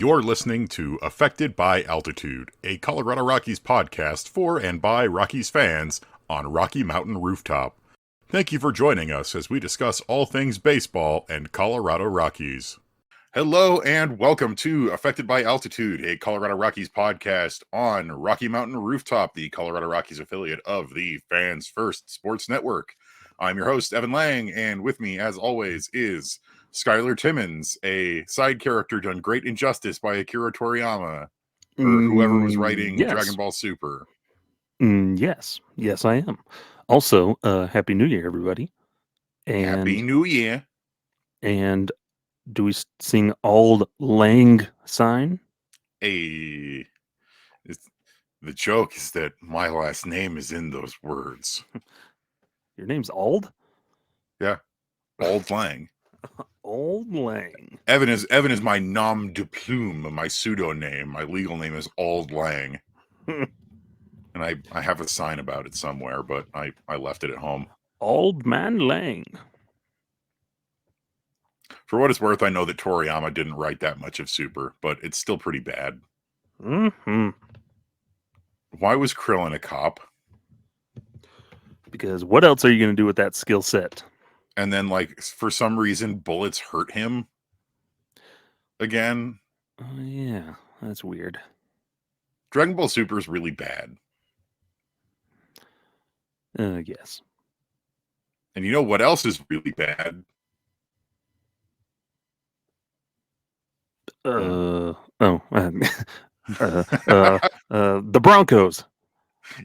You're listening to Affected by Altitude, a Colorado Rockies podcast for and by Rockies fans on Rocky Mountain Rooftop. Thank you for joining us as we discuss all things baseball and Colorado Rockies. Hello and welcome to Affected by Altitude, a Colorado Rockies podcast on Rocky Mountain Rooftop, the Colorado Rockies affiliate of the Fans First Sports Network. I'm your host, Evan Lang, and with me, as always, is Skyler Timmons, a side character done great injustice by Akira Toriyama, or whoever was writing Dragon Ball Super. Yes, I am. Also, Happy New Year, everybody. And, Happy New Year. And do we sing Auld Lang Syne? The joke is that my last name is in those words. Your name's Auld? Yeah, Auld Lang. Auld Lang. Evan is my nom de plume, my pseudo name. My legal name is Auld Lang. And I have a sign about it somewhere, but I left it at home. Auld Man Lang. For what it's worth, I know that Toriyama didn't write that much of Super, but it's still pretty bad. Mm-hmm. Why was Krillin a cop? Because what else are you going to do with that skill set? And then, like, for some reason, bullets hurt him again. Yeah, that's weird. Dragon Ball Super is really bad. Yes. And you know what else is really bad? The Broncos.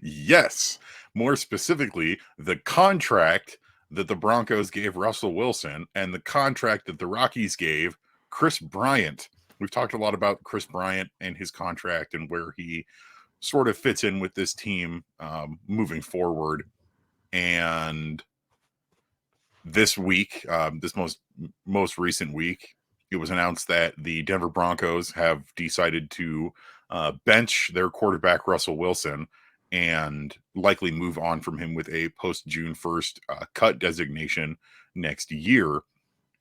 Yes. More specifically, the contract that the Broncos gave Russell Wilson and the contract that the Rockies gave Kris Bryant. We've talked a lot about Kris Bryant and his contract and where he sort of fits in with this team moving forward. And this week, this most recent week, it was announced that the Denver Broncos have decided to bench their quarterback, Russell Wilson, and likely move on from him with a post-June 1st cut designation next year.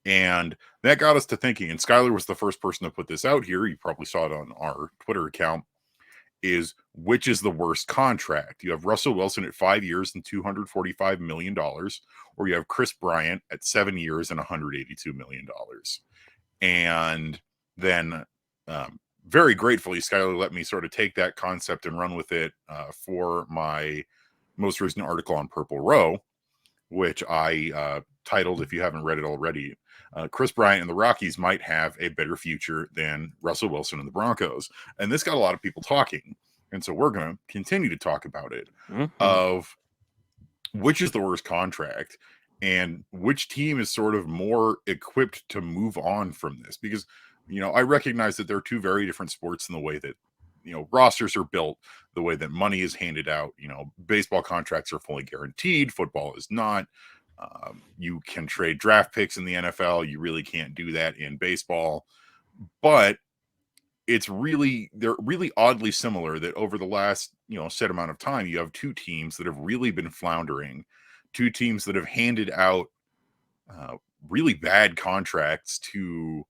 And that got us to thinking, and Skyler was the first person to put this out here, you probably saw it on our Twitter account, is which is the worst contract? You have Russell Wilson at 5 years and $245 million, or you have Kris Bryant at 7 years and $182 million. And then very gratefully, Skyler let me sort of take that concept and run with it for my most recent article on Purple Row, which I titled, if you haven't read it already, Kris Bryant and the Rockies might have a better future than Russell Wilson and the Broncos. And this got a lot of people talking. And so we're going to continue to talk about it, of which is the worst contract and which team is sort of more equipped to move on from this. Because, you know, I recognize that there are two very different sports in the way that, you know, rosters are built, the way that money is handed out. You know, baseball contracts are fully guaranteed. Football is not. You can trade draft picks in the NFL. You really can't do that in baseball. But they're really oddly similar that over the last, you know, set amount of time, you have two teams that have really been floundering, two teams that have handed out really bad contracts to,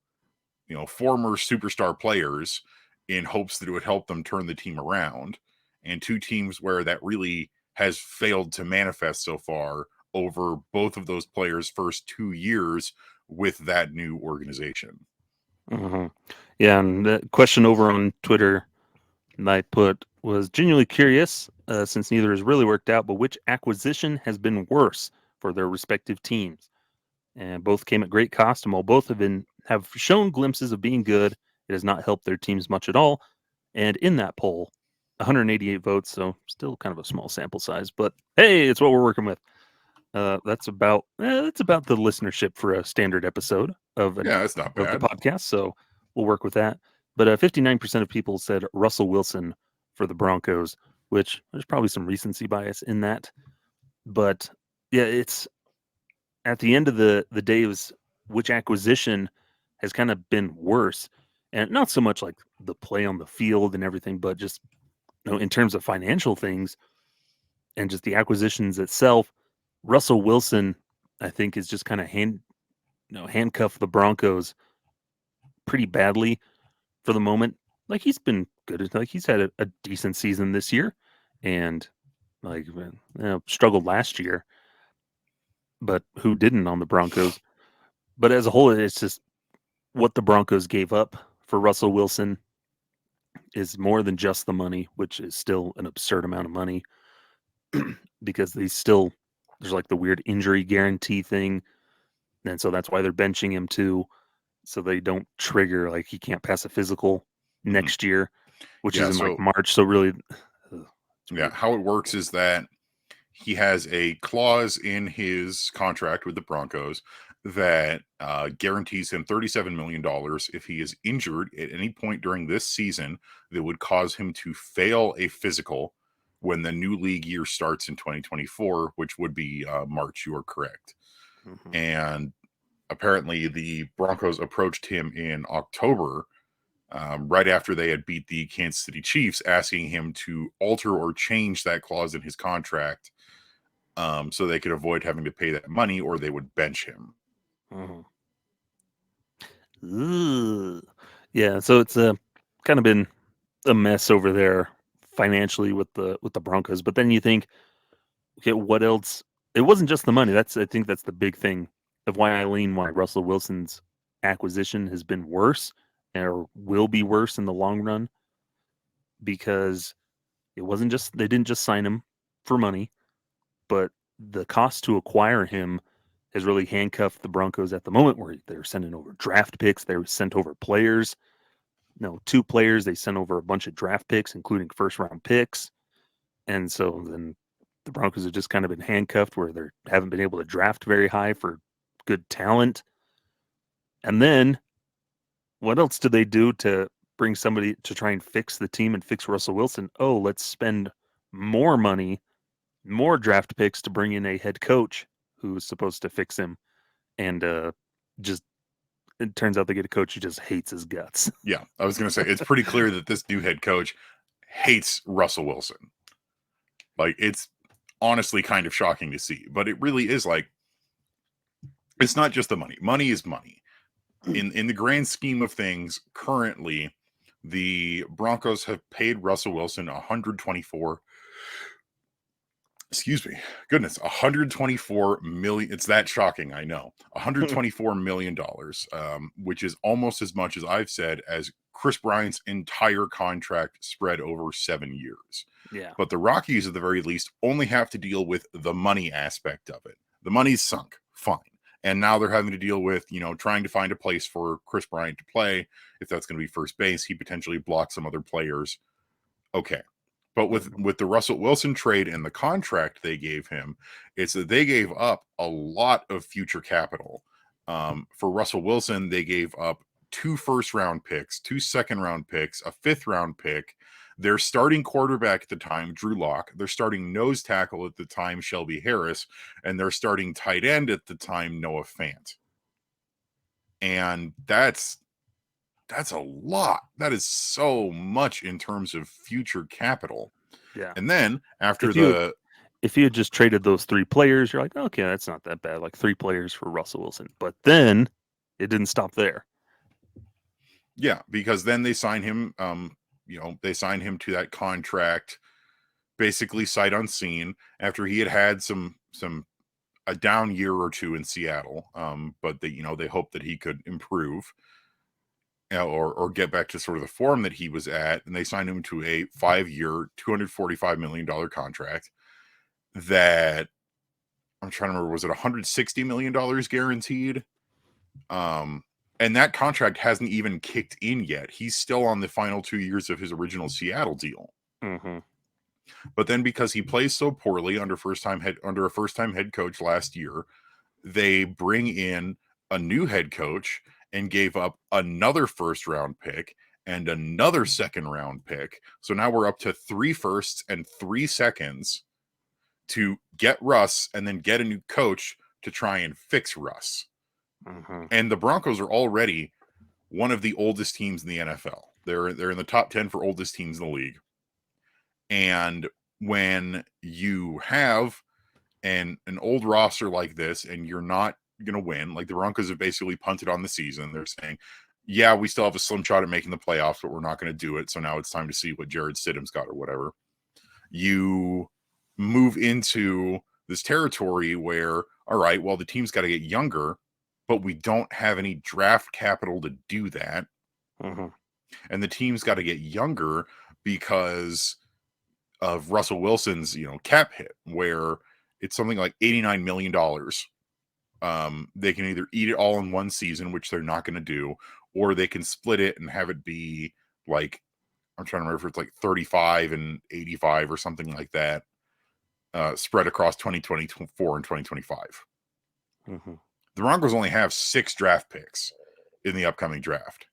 you know, former superstar players in hopes that it would help them turn the team around, and two teams where that really has failed to manifest so far over both of those players' first 2 years with that new organization. Mm-hmm. Yeah, and the question over on Twitter I put was genuinely curious, since neither has really worked out, but which acquisition has been worse for their respective teams? And both came at great cost, and while both have shown glimpses of being good, it has not helped their teams much at all. And in that poll, 188 votes, so still kind of a small sample size, but hey, it's what we're working with. That's about the listenership for a standard episode of that's not bad. of the podcast, so we'll work with that. But 59% of people said Russell Wilson for the Broncos, which there's probably some recency bias in that. But yeah, it's at the end of the day, it was which acquisition has kind of been worse, and not so much like the play on the field and everything, but just, you know, in terms of financial things and just the acquisitions itself. Russell Wilson, I think, is just kind of handcuff the Broncos pretty badly for the moment, like he's been good. Like he's had a decent season this year, and like struggled last year, but who didn't on the Broncos? But as a whole, it's just what the Broncos gave up for Russell Wilson is more than just the money, which is still an absurd amount of money because there's like the weird injury guarantee thing, and so that's why they're benching him too, so they don't trigger like he can't pass a physical next year, which is in like So March. So really, how it works is that he has a clause in his contract with the Broncos that guarantees him $37 million if he is injured at any point during this season that would cause him to fail a physical when the new league year starts in 2024, which would be March. You are correct. And apparently the Broncos approached him in October, right after they had beat the Kansas City Chiefs, asking him to alter or change that clause in his contract so they could avoid having to pay that money or they would bench him. Yeah, so it's kind of been a mess over there financially with the Broncos. But then you think, okay, what else? It wasn't just the money. I think that's the big thing of why Russell Wilson's acquisition has been worse or will be worse in the long run, because it wasn't just they didn't just sign him for money, but the cost to acquire him has really handcuffed the Broncos at the moment, where they're sending over draft picks. They sent over players. No, 2 players. They sent over a bunch of draft picks, including first-round picks. And so then the Broncos have just kind of been handcuffed, where they haven't been able to draft very high for good talent. And then what else did they do to bring somebody to try and fix the team and fix Russell Wilson? Oh, let's spend more money, more draft picks to bring in a head coach who's supposed to fix him. And just it turns out they get a coach who just hates his guts. Yeah, I was going to say, it's pretty clear that this new head coach hates Russell Wilson. Like, it's honestly kind of shocking to see, but it really is like, it's not just the money. Money is money. In the grand scheme of things, currently, the Broncos have paid Russell Wilson 124. Excuse me. Goodness, 124 million. It's that shocking, I know. 124 million dollars, which is almost as much as I've said as Kris Bryant's entire contract spread over 7 years. Yeah. But the Rockies, at the very least, only have to deal with the money aspect of it. The money's sunk. Fine. And now they're having to deal with, trying to find a place for Kris Bryant to play. If that's going to be first base, he potentially blocks some other players. Okay. But with the Russell Wilson trade and the contract they gave him, it's that they gave up a lot of future capital. For Russell Wilson, they gave up 2 first-round picks, 2 second-round picks, a 5th-round pick. Their starting quarterback at the time, Drew Lock. Their starting nose tackle at the time, Shelby Harris. And their starting tight end at the time, Noah Fant. And that's a lot. That is so much in terms of future capital. Yeah. And then after if you had just traded those 3 players, you're like, okay, that's not that bad. Like 3 players for Russell Wilson. But then it didn't stop there. Yeah, because then they sign him. They signed him to that contract, basically sight unseen, after he had a down year or 2 in Seattle. But they hoped that he could improve, or get back to sort of the form that he was at, and they signed him to a 5-year, $245 million contract that, I'm trying to remember, was it $160 million guaranteed? And that contract hasn't even kicked in yet. He's still on the final 2 years of his original Seattle deal. Mm-hmm. But then, because he plays so poorly under a first-time head coach last year, they bring in a new head coach and gave up another first-round pick and another second-round pick. So now we're up to 3 firsts and 3 seconds to get Russ and then get a new coach to try and fix Russ. Mm-hmm. And the Broncos are already one of the oldest teams in the NFL. They're in the top 10 for oldest teams in the league. And when you have an old roster like this and you're not going to win, like the Broncos have basically punted on the season, they're saying, yeah, we still have a slim shot at making the playoffs, but we're not going to do it. So now it's time to see what Jared Stidham's got or whatever. You move into this territory where, all right, well, the team's got to get younger, but we don't have any draft capital to do that. Mm-hmm. And the team's got to get younger because of Russell Wilson's, cap hit, where it's something like $89 million. They can either eat it all in one season, which they're not going to do, or they can split it and have it be like, I'm trying to remember if it's like 35 and 85 or something like that, spread across 2024 and 2025. Mm-hmm. The Broncos only have 6 draft picks in the upcoming draft.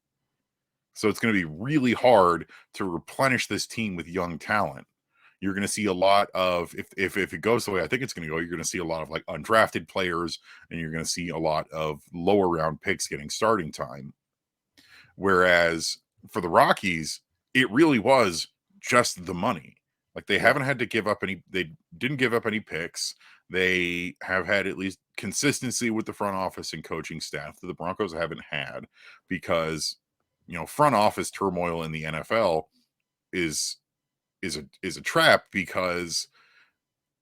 So it's going to be really hard to replenish this team with young talent. You're going to see a lot of, if it goes the way I think it's going to go, you're going to see a lot of like undrafted players, and you're going to see a lot of lower round picks getting starting time. Whereas for the Rockies, it really was just the money. Like they haven't had to give up they didn't give up any picks. They have had at least consistency with the front office and coaching staff that the Broncos haven't had, because front office turmoil in the NFL is a trap, because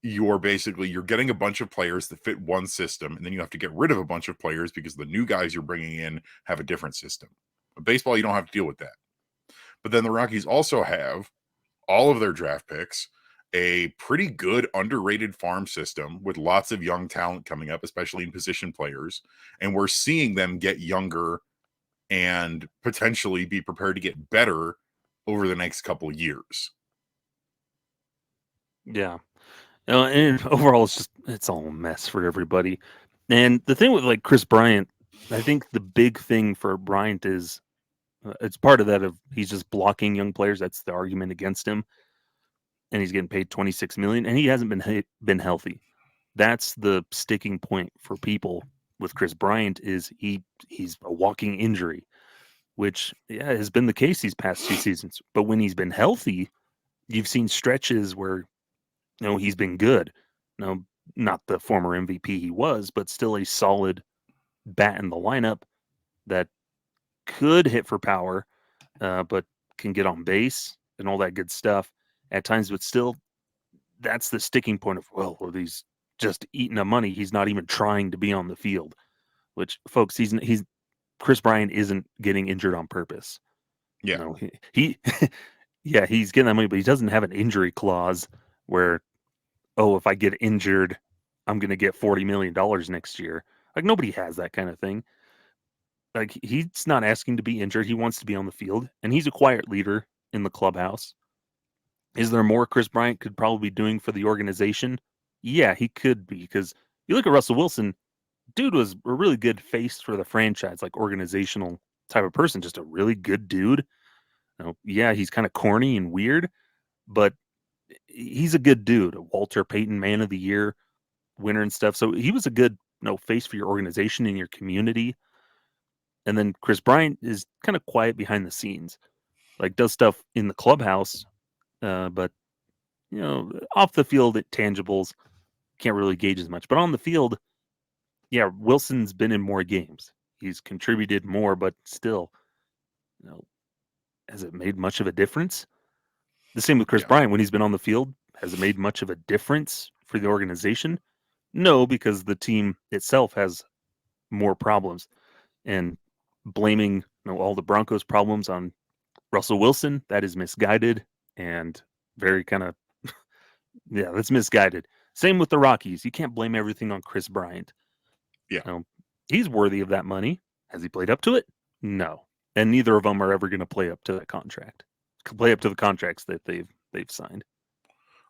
you're getting a bunch of players that fit one system, and then you have to get rid of a bunch of players because the new guys you're bringing in have a different system. But baseball, you don't have to deal with that. But then the Rockies also have all of their draft picks, a pretty good underrated farm system with lots of young talent coming up, especially in position players, and we're seeing them get younger and potentially be prepared to get better over the next couple of years. Yeah. And overall, it's all a mess for everybody. And the thing with like Kris Bryant, I think the big thing for Bryant is it's part of that of he's just blocking young players. That's the argument against him. And he's getting paid $26 million, and he hasn't been healthy. That's the sticking point for people with Kris Bryant is he's a walking injury, which has been the case these past 2 seasons. But when he's been healthy, you've seen stretches where he's been good. No, not the former MVP he was, but still a solid bat in the lineup that could hit for power, but can get on base and all that good stuff at times. But still, that's the sticking point of, well, he's just eating the money. He's not even trying to be on the field, which, folks, he's Kris Bryant isn't getting injured on purpose. Yeah. No, he yeah, he's getting that money, but he doesn't have an injury clause where, oh, if I get injured, I'm going to get $40 million next year. Like, nobody has that kind of thing. Like, he's not asking to be injured. He wants to be on the field, and he's a quiet leader in the clubhouse. Is there more Kris Bryant could probably be doing for the organization? Yeah, he could be, because you look at Russell Wilson, dude was a really good face for the franchise, like organizational type of person, just a really good dude. Yeah, he's kind of corny and weird, but he's a good dude. A Walter Payton Man of the Year winner and stuff. So he was a good face for your organization and your community. And then Kris Bryant is kind of quiet behind the scenes, like does stuff in the clubhouse, but off the field at tangibles can't really gauge as much. But on the field, yeah, Wilson's been in more games. He's contributed more, but still, has it made much of a difference? The same with Kris Bryant. When he's been on the field, has it made much of a difference for the organization? No, because the team itself has more problems. And blaming all the Broncos' problems on Russell Wilson, that is misguided and very kind of, yeah, that's misguided. Same with the Rockies. You can't blame everything on Kris Bryant. Yeah. He's worthy of that money. Has he played up to it? No. And neither of them are ever going to play up to that contract. Play up to the contracts that they've signed.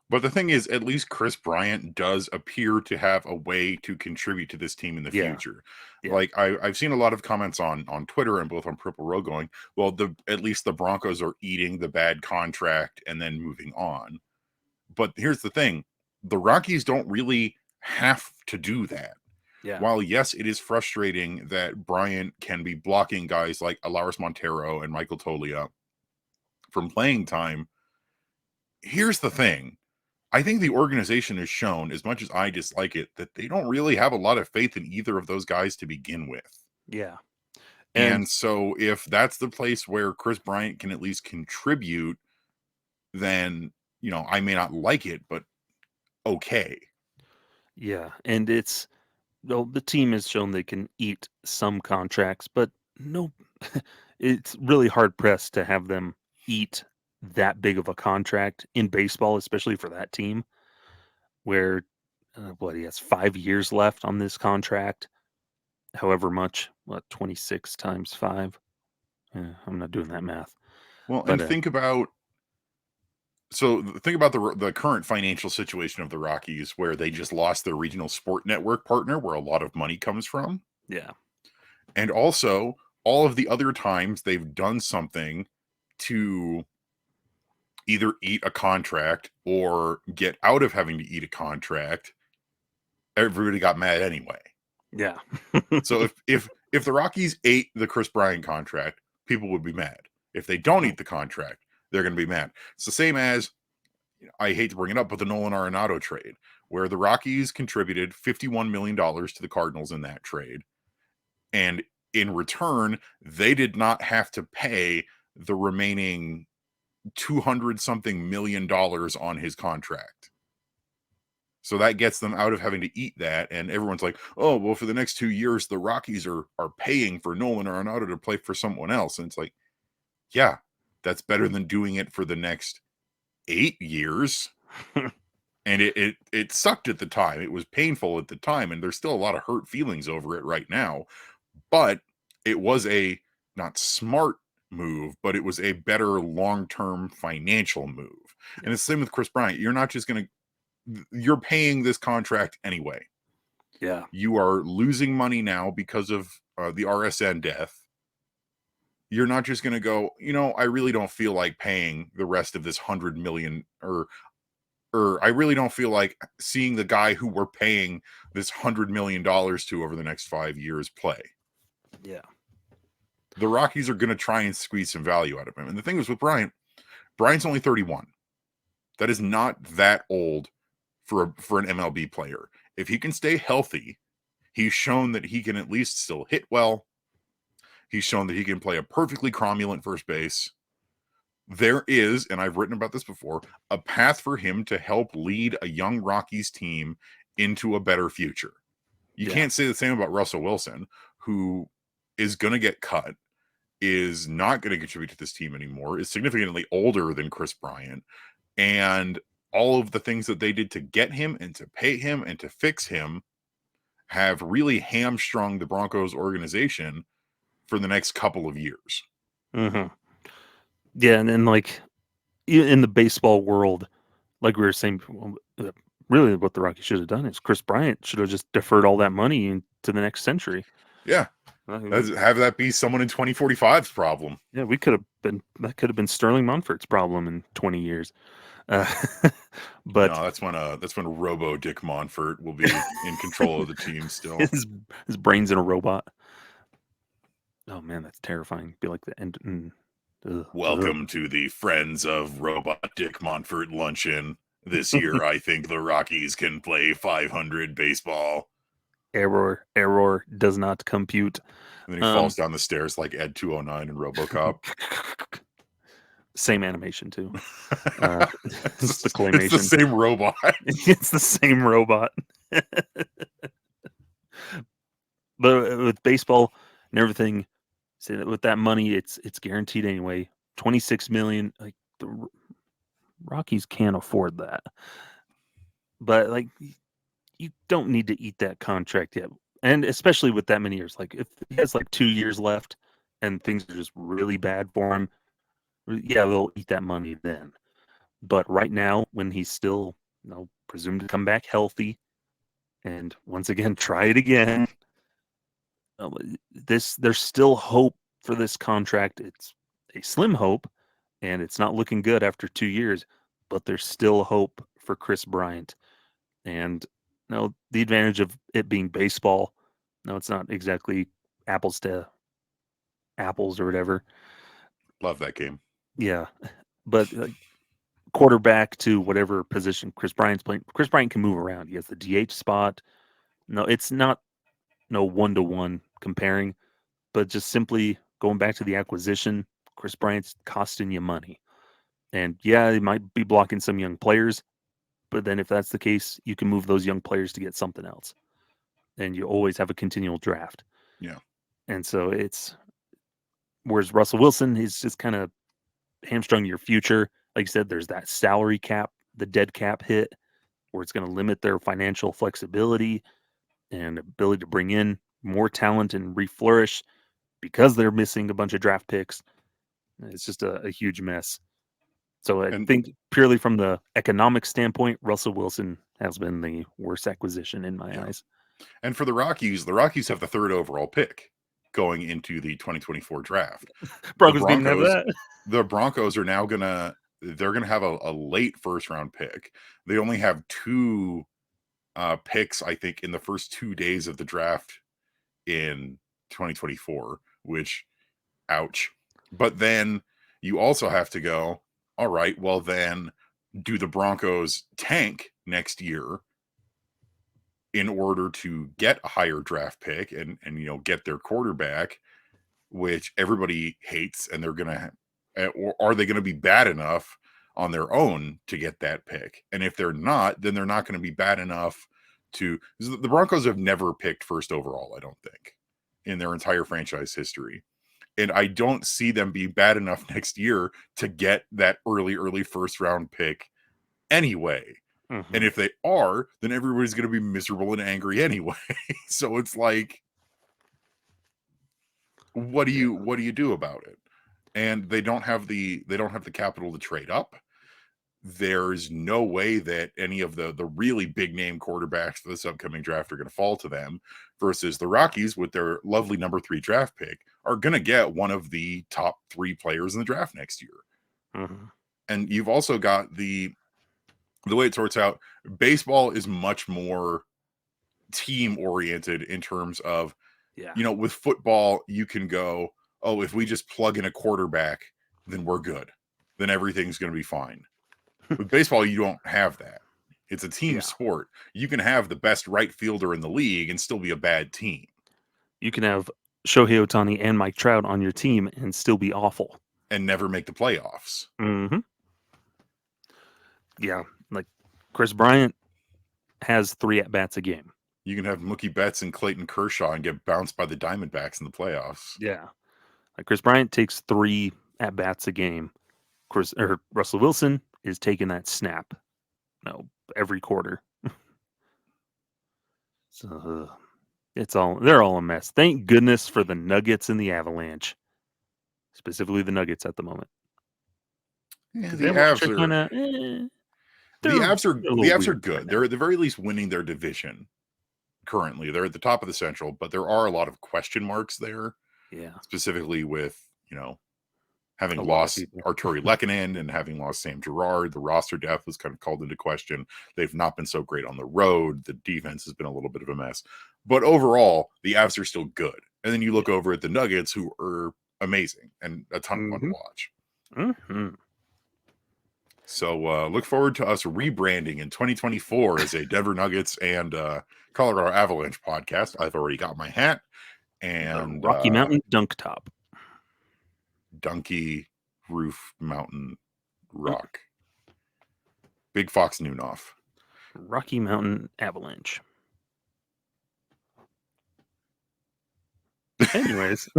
But the thing is, at least Kris Bryant does appear to have a way to contribute to this team in the future. Yeah. Like I've seen a lot of comments on Twitter and both on Purple Row going, well, at least the Broncos are eating the bad contract and then moving on. But here's the thing. The Rockies don't really have to do that. Yeah. While, yes, it is frustrating that Bryant can be blocking guys like Alaris Montero and Michael Tolia from playing time, here's the thing. I think the organization has shown, as much as I dislike it, that they don't really have a lot of faith in either of those guys to begin with. Yeah. And And so if that's the place where Kris Bryant can at least contribute, then, I may not like it, but okay. yeah, and the team has shown they can eat some contracts, but no, it's really hard pressed to have them eat that big of a contract in baseball, especially for that team where he has 5 years left on this contract, however much, 26 times 5. I'm not doing that math. Well, But and think about the current financial situation of the Rockies, where they just lost their regional sport network partner, where a lot of money comes from, yeah, and also all of the other times they've done something to either eat a contract or get out of having to eat a contract, everybody got mad anyway. yeah, So if the Rockies ate the Kris Bryant contract, people would be mad. If they don't eat the contract, they're going to be mad. It's the same as, I hate to bring it up, but the Nolan Arenado trade, where the Rockies contributed $51 million to the Cardinals in that trade. And in return, they did not have to pay the remaining 200 something million dollars on his contract. So that gets them out of having to eat that. And everyone's like, oh, well, for the next 2 years, the Rockies are paying for Nolan Arenado to play for someone else. And it's like, yeah, that's better than doing it for the next 8 years. And it sucked at the time. It was painful at the time. And there's still a lot of hurt feelings over it right now. But it was a not smart move, but it was a better long-term financial move. And it's the same with Kris Bryant. You're paying this contract anyway. yeah, You are losing money now because of the RSN death. You're not just going to go, I really don't feel like paying the rest of this 100 million, or I really don't feel like seeing the guy who we're paying this $100 million to over the next 5 years play. yeah. The Rockies are going to try and squeeze some value out of him. And the thing is with Bryant's only 31. That is not that old for an MLB player. If he can stay healthy, he's shown that he can at least still hit well. He's shown that he can play a perfectly cromulent first base. There is, and I've written about this before, a path for him to help lead a young Rockies team into a better future. You can't say the same about Russell Wilson, who is going to get cut, is not going to contribute to this team anymore, is significantly older than Kris Bryant, and all of the things that they did to get him and to pay him and to fix him have really hamstrung the Broncos organization for the next couple of years. Mm-hmm. Yeah, and then in the baseball world, like we were saying, really what the Rockies should have done is Kris Bryant should have just deferred all that money into the next century. Yeah. Have that be someone in 2045's problem. Yeah, that could have been Sterling Munford's problem in 20 years. But no, that's when Robo Dick Monfort will be in control of the team still. His brain's in a robot. Oh man, that's terrifying. Be like the end. Welcome to the Friends of Robot Dick Monfort luncheon. This year, I think the Rockies can play 500 baseball. Error does not compute. And then he falls down the stairs like Ed 209 in RoboCop. Same animation too. It's the claymation. It's the same robot. It's the same robot. But with baseball and everything, say that with that money, it's guaranteed anyway. 26 million. Like the Rockies can't afford that. But you don't need to eat that contract yet, and especially with that many years. Like if he has 2 years left, and things are just really bad for him, yeah, they'll eat that money then. But right now, when he's still, presumed to come back healthy, and once again try it again, there's still hope for this contract. It's a slim hope, and it's not looking good after 2 years. But there's still hope for Kris Bryant, and the advantage of it being baseball. No, it's not exactly apples to apples or whatever. Love that game. Yeah, but quarterback to whatever position Kris Bryant's playing. Kris Bryant can move around. He has the DH spot. No, it's not 1-to-1 comparing, but just simply going back to the acquisition, Kris Bryant's costing you money. And yeah, he might be blocking some young players, but then if that's the case, you can move those young players to get something else. And you always have a continual draft. Yeah. And so whereas Russell Wilson, he's just kind of hamstrung your future. Like you said, there's that salary cap, the dead cap hit, where it's going to limit their financial flexibility and ability to bring in more talent and reflourish because they're missing a bunch of draft picks. It's just a huge mess. So I think purely from the economic standpoint, Russell Wilson has been the worst acquisition in my eyes. And for the Rockies have the 3rd overall pick going into the 2024 draft. Broncos didn't have that. The Broncos are now they're gonna have a late 1st round pick. They only have 2 picks, I think, in the first 2 days of the draft in 2024, which, ouch. But then you also have to go, all right, well then, do the Broncos tank next year in order to get a higher draft pick and get their quarterback, which everybody hates, and they're gonna, or are they gonna be bad enough on their own to get that pick? And if they're not, then they're not going to be bad enough to. The Broncos have never picked 1st overall, I don't think, in their entire franchise history. And I don't see them being bad enough next year to get that early 1st round pick anyway. Mm-hmm. And if they are, then everybody's going to be miserable and angry anyway. So it's like, what do you do about it? And they don't have the capital to trade up. There's no way that any of the really big name quarterbacks for this upcoming draft are going to fall to them, versus the Rockies with their lovely number 3 draft pick are going to get one of the top 3 players in the draft next year. Mm-hmm. And you've also got the way it sorts out. Baseball is much more team oriented in terms of, with football, you can go, oh, if we just plug in a quarterback, then we're good. Then everything's going to be fine. With baseball, you don't have that. It's a team sport. You can have the best right fielder in the league and still be a bad team. You can have Shohei Ohtani and Mike Trout on your team and still be awful. And never make the playoffs. Mm-hmm. Yeah, like Kris Bryant has 3 at-bats a game. You can have Mookie Betts and Clayton Kershaw and get bounced by the Diamondbacks in the playoffs. Yeah. Like Kris Bryant takes 3 at-bats a game. Russell Wilson is taking that snap every quarter. So they're all a mess. Thank goodness for the Nuggets and the Avalanche, specifically the Nuggets at the moment. Yeah, the Avs are good. They're at the very least winning their division currently. They're at the top of the Central, but there are a lot of question marks there. Yeah, specifically with having lost Arturi Lehkonen and having lost Sam Girard. The roster depth was kind of called into question. They've not been so great on the road. The defense has been a little bit of a mess. But overall, the Avs are still good. And then you look over at the Nuggets, who are amazing and a ton of fun to watch. Mm-hmm. So look forward to us rebranding in 2024 as a Denver Nuggets and Colorado Avalanche podcast. I've already got my hat. And Rocky Mountain Dunk Top. Donkey Roof Mountain Rock. Big Fox Noonoff. Rocky Mountain Avalanche. Anyways.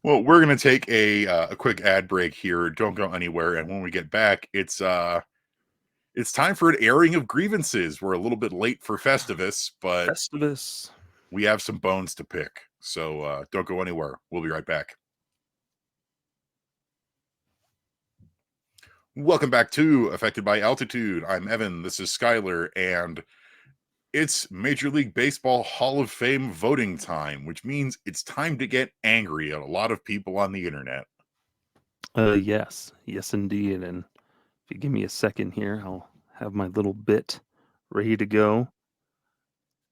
Well, we're going to take a quick ad break here. Don't go anywhere. And when we get back, it's time for an airing of grievances. We're a little bit late for Festivus, but we have some bones to pick. So don't go anywhere. We'll be right back. Welcome back to Affected by Altitude. I'm Evan. This is Skyler. And it's Major League Baseball Hall of Fame voting time, which means it's time to get angry at a lot of people on the internet. Yes, indeed. And if you give me a second here, I'll have my little bit ready to go.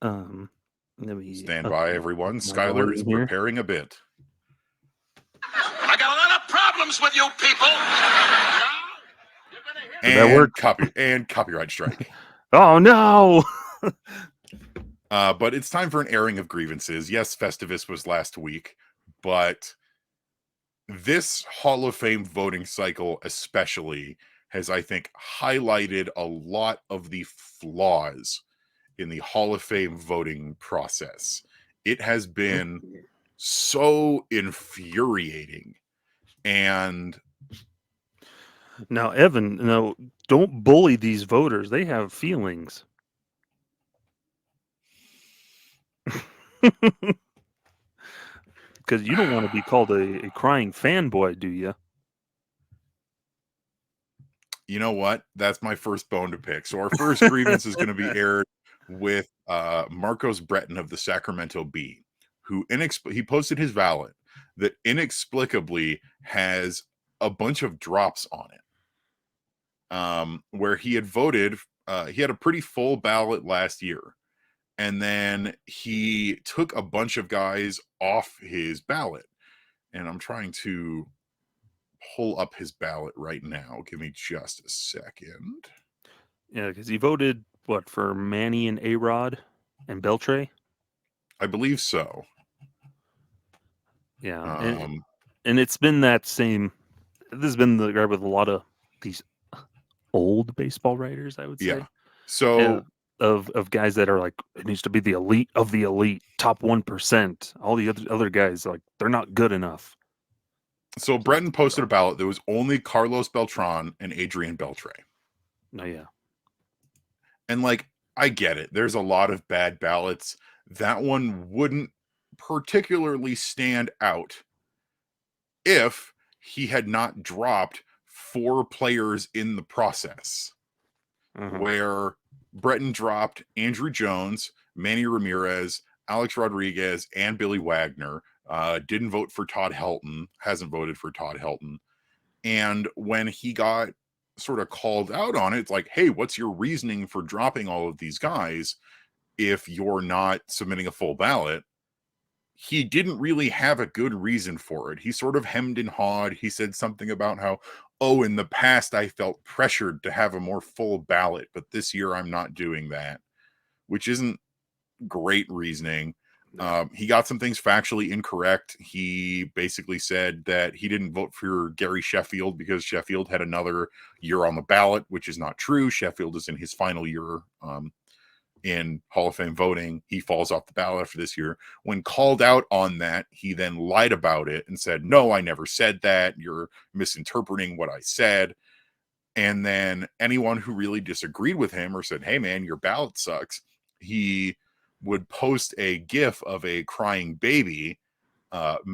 Stand by, everyone. Skyler is preparing a bit. I got a lot of problems with you people. And that work? And copyright strike. Oh no! But it's time for an airing of grievances. Yes, Festivus was last week, but this Hall of Fame voting cycle especially has, I think, highlighted a lot of the flaws in the Hall of Fame voting process. It has been so infuriating. And now, Evan, no, don't bully these voters. They have feelings. Because you don't want to be called a crying fanboy, do you? you know what? That's my first bone to pick. So our first grievance is going to be aired with Marcos Breton of the Sacramento Bee, who he posted his ballot that inexplicably has a bunch of drops on it. Where he had voted, he had a pretty full ballot last year. And then he took a bunch of guys off his ballot. And I'm trying to pull up his ballot right now. Give me just a second. Yeah, because he voted, what, for Manny and A-Rod and Beltre? I believe so. Yeah, and it's been that same... This has been the guy with a lot of these old baseball writers, I would say. Yeah. So of guys that are like, it needs to be the elite of the elite, top 1%. All the other guys, like, they're not good enough. So Breton posted a ballot that was only Carlos Beltran and Adrian Beltre. No, yeah. And like, I get it. There's a lot of bad ballots. That one wouldn't particularly stand out if he had not dropped 4 players in the process. Where Breton dropped Andrew Jones, Manny Ramirez, Alex Rodriguez, and Billy Wagner. Didn't vote for Todd Helton, hasn't voted for Todd Helton. And when he got sort of called out on it, it's like, hey, what's your reasoning for dropping all of these guys if you're not submitting a full ballot? He didn't really have a good reason for it. He sort of hemmed and hawed. He said something about how, oh, in the past I felt pressured to have a more full ballot, but this year I'm not doing that, which isn't great reasoning. He got some things factually incorrect. He basically said that he didn't vote for Gary Sheffield because Sheffield had another year on the ballot, which is not true. Sheffield is in his final year in Hall of Fame voting. He falls off the ballot after this year. When called out on that, he then lied about it and said, no, I never said that. You're misinterpreting what I said. And then anyone who really disagreed with him or said, hey, man, your ballot sucks, he would post a GIF of a crying baby,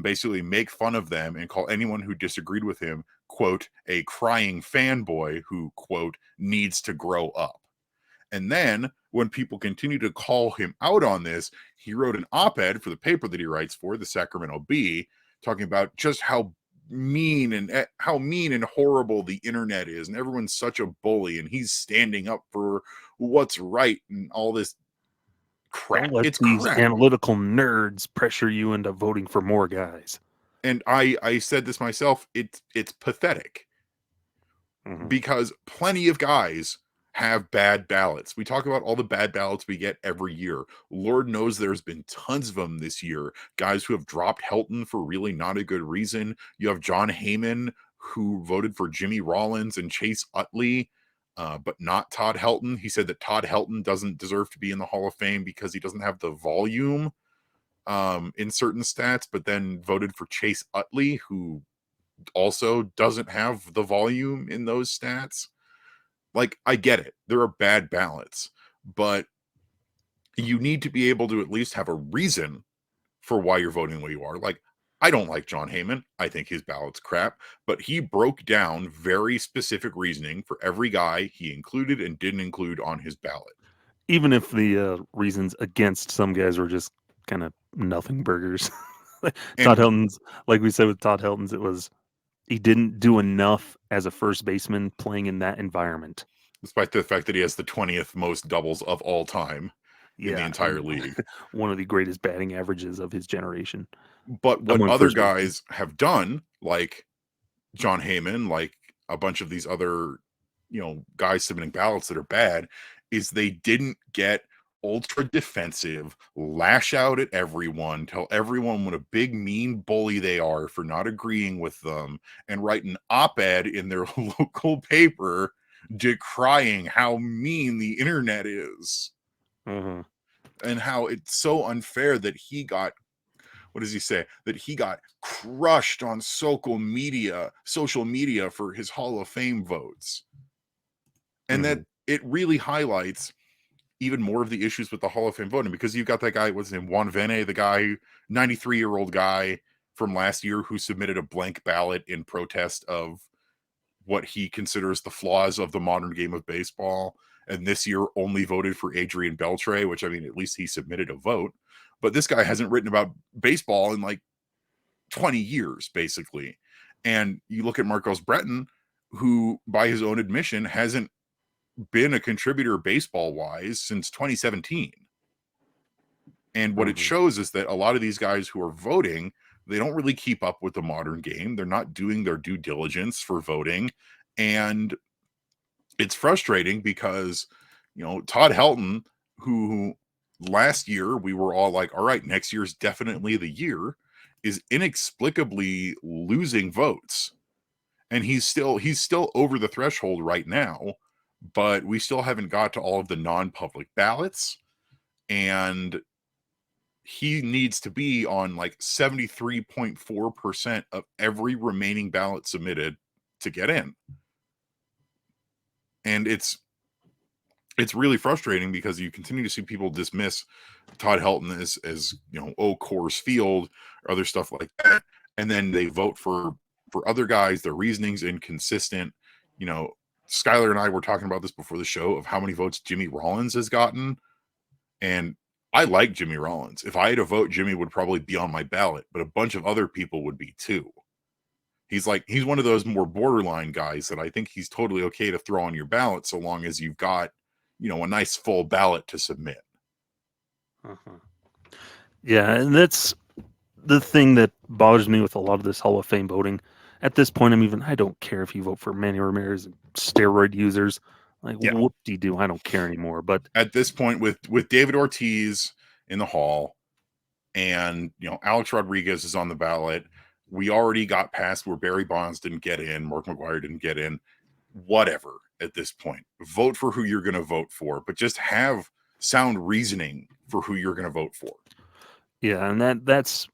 basically make fun of them and call anyone who disagreed with him, quote, a crying fanboy who, quote, needs to grow up. And then when people continue to call him out on this, he wrote an op-ed for the paper that he writes for, the Sacramento Bee, talking about just how mean and horrible the internet is, and everyone's such a bully, and he's standing up for what's right and all this crap. Don't let It's these crap. analytical nerds pressure you into voting for more guys. And I said this myself, it's pathetic. Because plenty of guys have bad ballots. We talk about all the bad ballots we get every year. Lord knows there's been tons of them this year. Guys who have dropped Helton for really not a good reason. You have John Heyman, who voted for Jimmy Rollins and Chase Utley, but not Todd Helton. He said that Todd Helton doesn't deserve to be in the Hall of Fame because he doesn't have the volume in certain stats, but then voted for Chase Utley, who also doesn't have the volume in those stats. Like, I get it. There are bad ballots, but you need to be able to at least have a reason for why you're voting the way you are. Like, I don't like John Heyman. I think his ballot's crap, but he broke down very specific reasoning for every guy he included and didn't include on his ballot. Even if the reasons against some guys were just kind of nothing burgers. Todd Helton's, like we said with Todd Helton's, it was he didn't do enough as a first baseman playing in that environment. Despite the fact that he has the 20th most doubles of all time in the entire league. One of the greatest batting averages of his generation. But what other guys have done, like John Heyman, like a bunch of these other, guys submitting ballots that are bad, is they didn't get ultra defensive, lash out at everyone, tell everyone what a big mean bully they are for not agreeing with them, and write an op-ed in their local paper decrying how mean the internet is and how it's so unfair that he got, what does he say, that he got crushed on social media for his Hall of Fame votes. And that it really highlights even more of the issues with the Hall of Fame voting, because you've got that guy, what's his name, Juan Vene, the guy, 93-year-old guy from last year who submitted a blank ballot in protest of what he considers the flaws of the modern game of baseball. And this year only voted for Adrian Beltre, which, I mean, at least he submitted a vote. But this guy hasn't written about baseball in like 20 years, basically. And you look at Marcos Breton, who, by his own admission, hasn't been a contributor baseball-wise since 2017. And what it shows is that a lot of these guys who are voting, they don't really keep up with the modern game. They're not doing their due diligence for voting. And it's frustrating because, you know, Todd Helton, who last year we were all like, all right, next year's definitely the year, is inexplicably losing votes. And he's still over the threshold right now, but we still haven't got to all of the non-public ballots. And he needs to be on like 73.4% of every remaining ballot submitted to get in. And it's really frustrating because you continue to see people dismiss Todd Helton as you know, Coors Field or other stuff like that. And then they vote for other guys. Their reasoning's inconsistent. You know, Skyler and I were talking about this before the show of how many votes Jimmy Rollins has gotten. And I like Jimmy Rollins. If I had a vote, Jimmy would probably be on my ballot, but a bunch of other people would be too. He's one of those more borderline guys that I think he's totally okay to throw on your ballot so long as you've got, you know, a nice full ballot to submit. Yeah, and that's the thing that bothers me with a lot of this Hall of Fame voting. At this point, I don't care if you vote for Manny Ramirez and steroid users. Like, whoop-de-doo, I don't care anymore. But at this point, with David Ortiz in the Hall and, you know, Alex Rodriguez is on the ballot, we already got past where Barry Bonds didn't get in, Mark McGwire didn't get in, whatever at this point. Vote for who you're going to vote for, but just have sound reasoning for who you're going to vote for. Yeah, and that's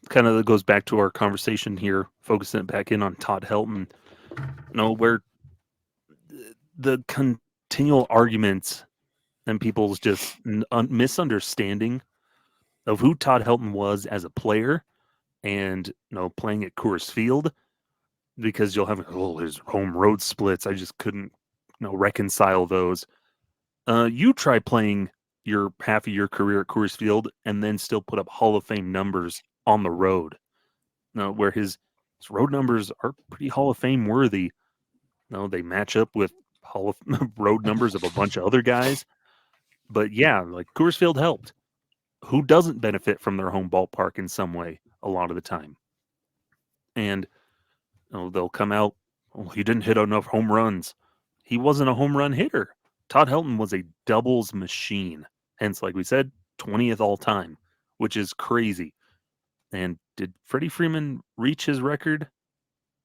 kind of goes back to our conversation here, focusing it back in on Todd Helton. You know, where the continual arguments and people's just misunderstanding of who Todd Helton was as a player and, you know, playing at Coors Field, because you'll have his home road splits. I just couldn't, you know, reconcile those. You try playing your half of your career at Coors Field and then still put up Hall of Fame numbers on the road. Where his road numbers are pretty Hall of Fame worthy. They match up with Hall of road numbers of a bunch of other guys. But yeah, like Coors Field helped. Who doesn't benefit from their home ballpark in some way a lot of the time? And they'll come out, he didn't hit enough home runs. He wasn't a home run hitter. Todd Helton was a doubles machine. Hence, like we said, 20th all time, which is crazy. And did Freddie Freeman reach his record?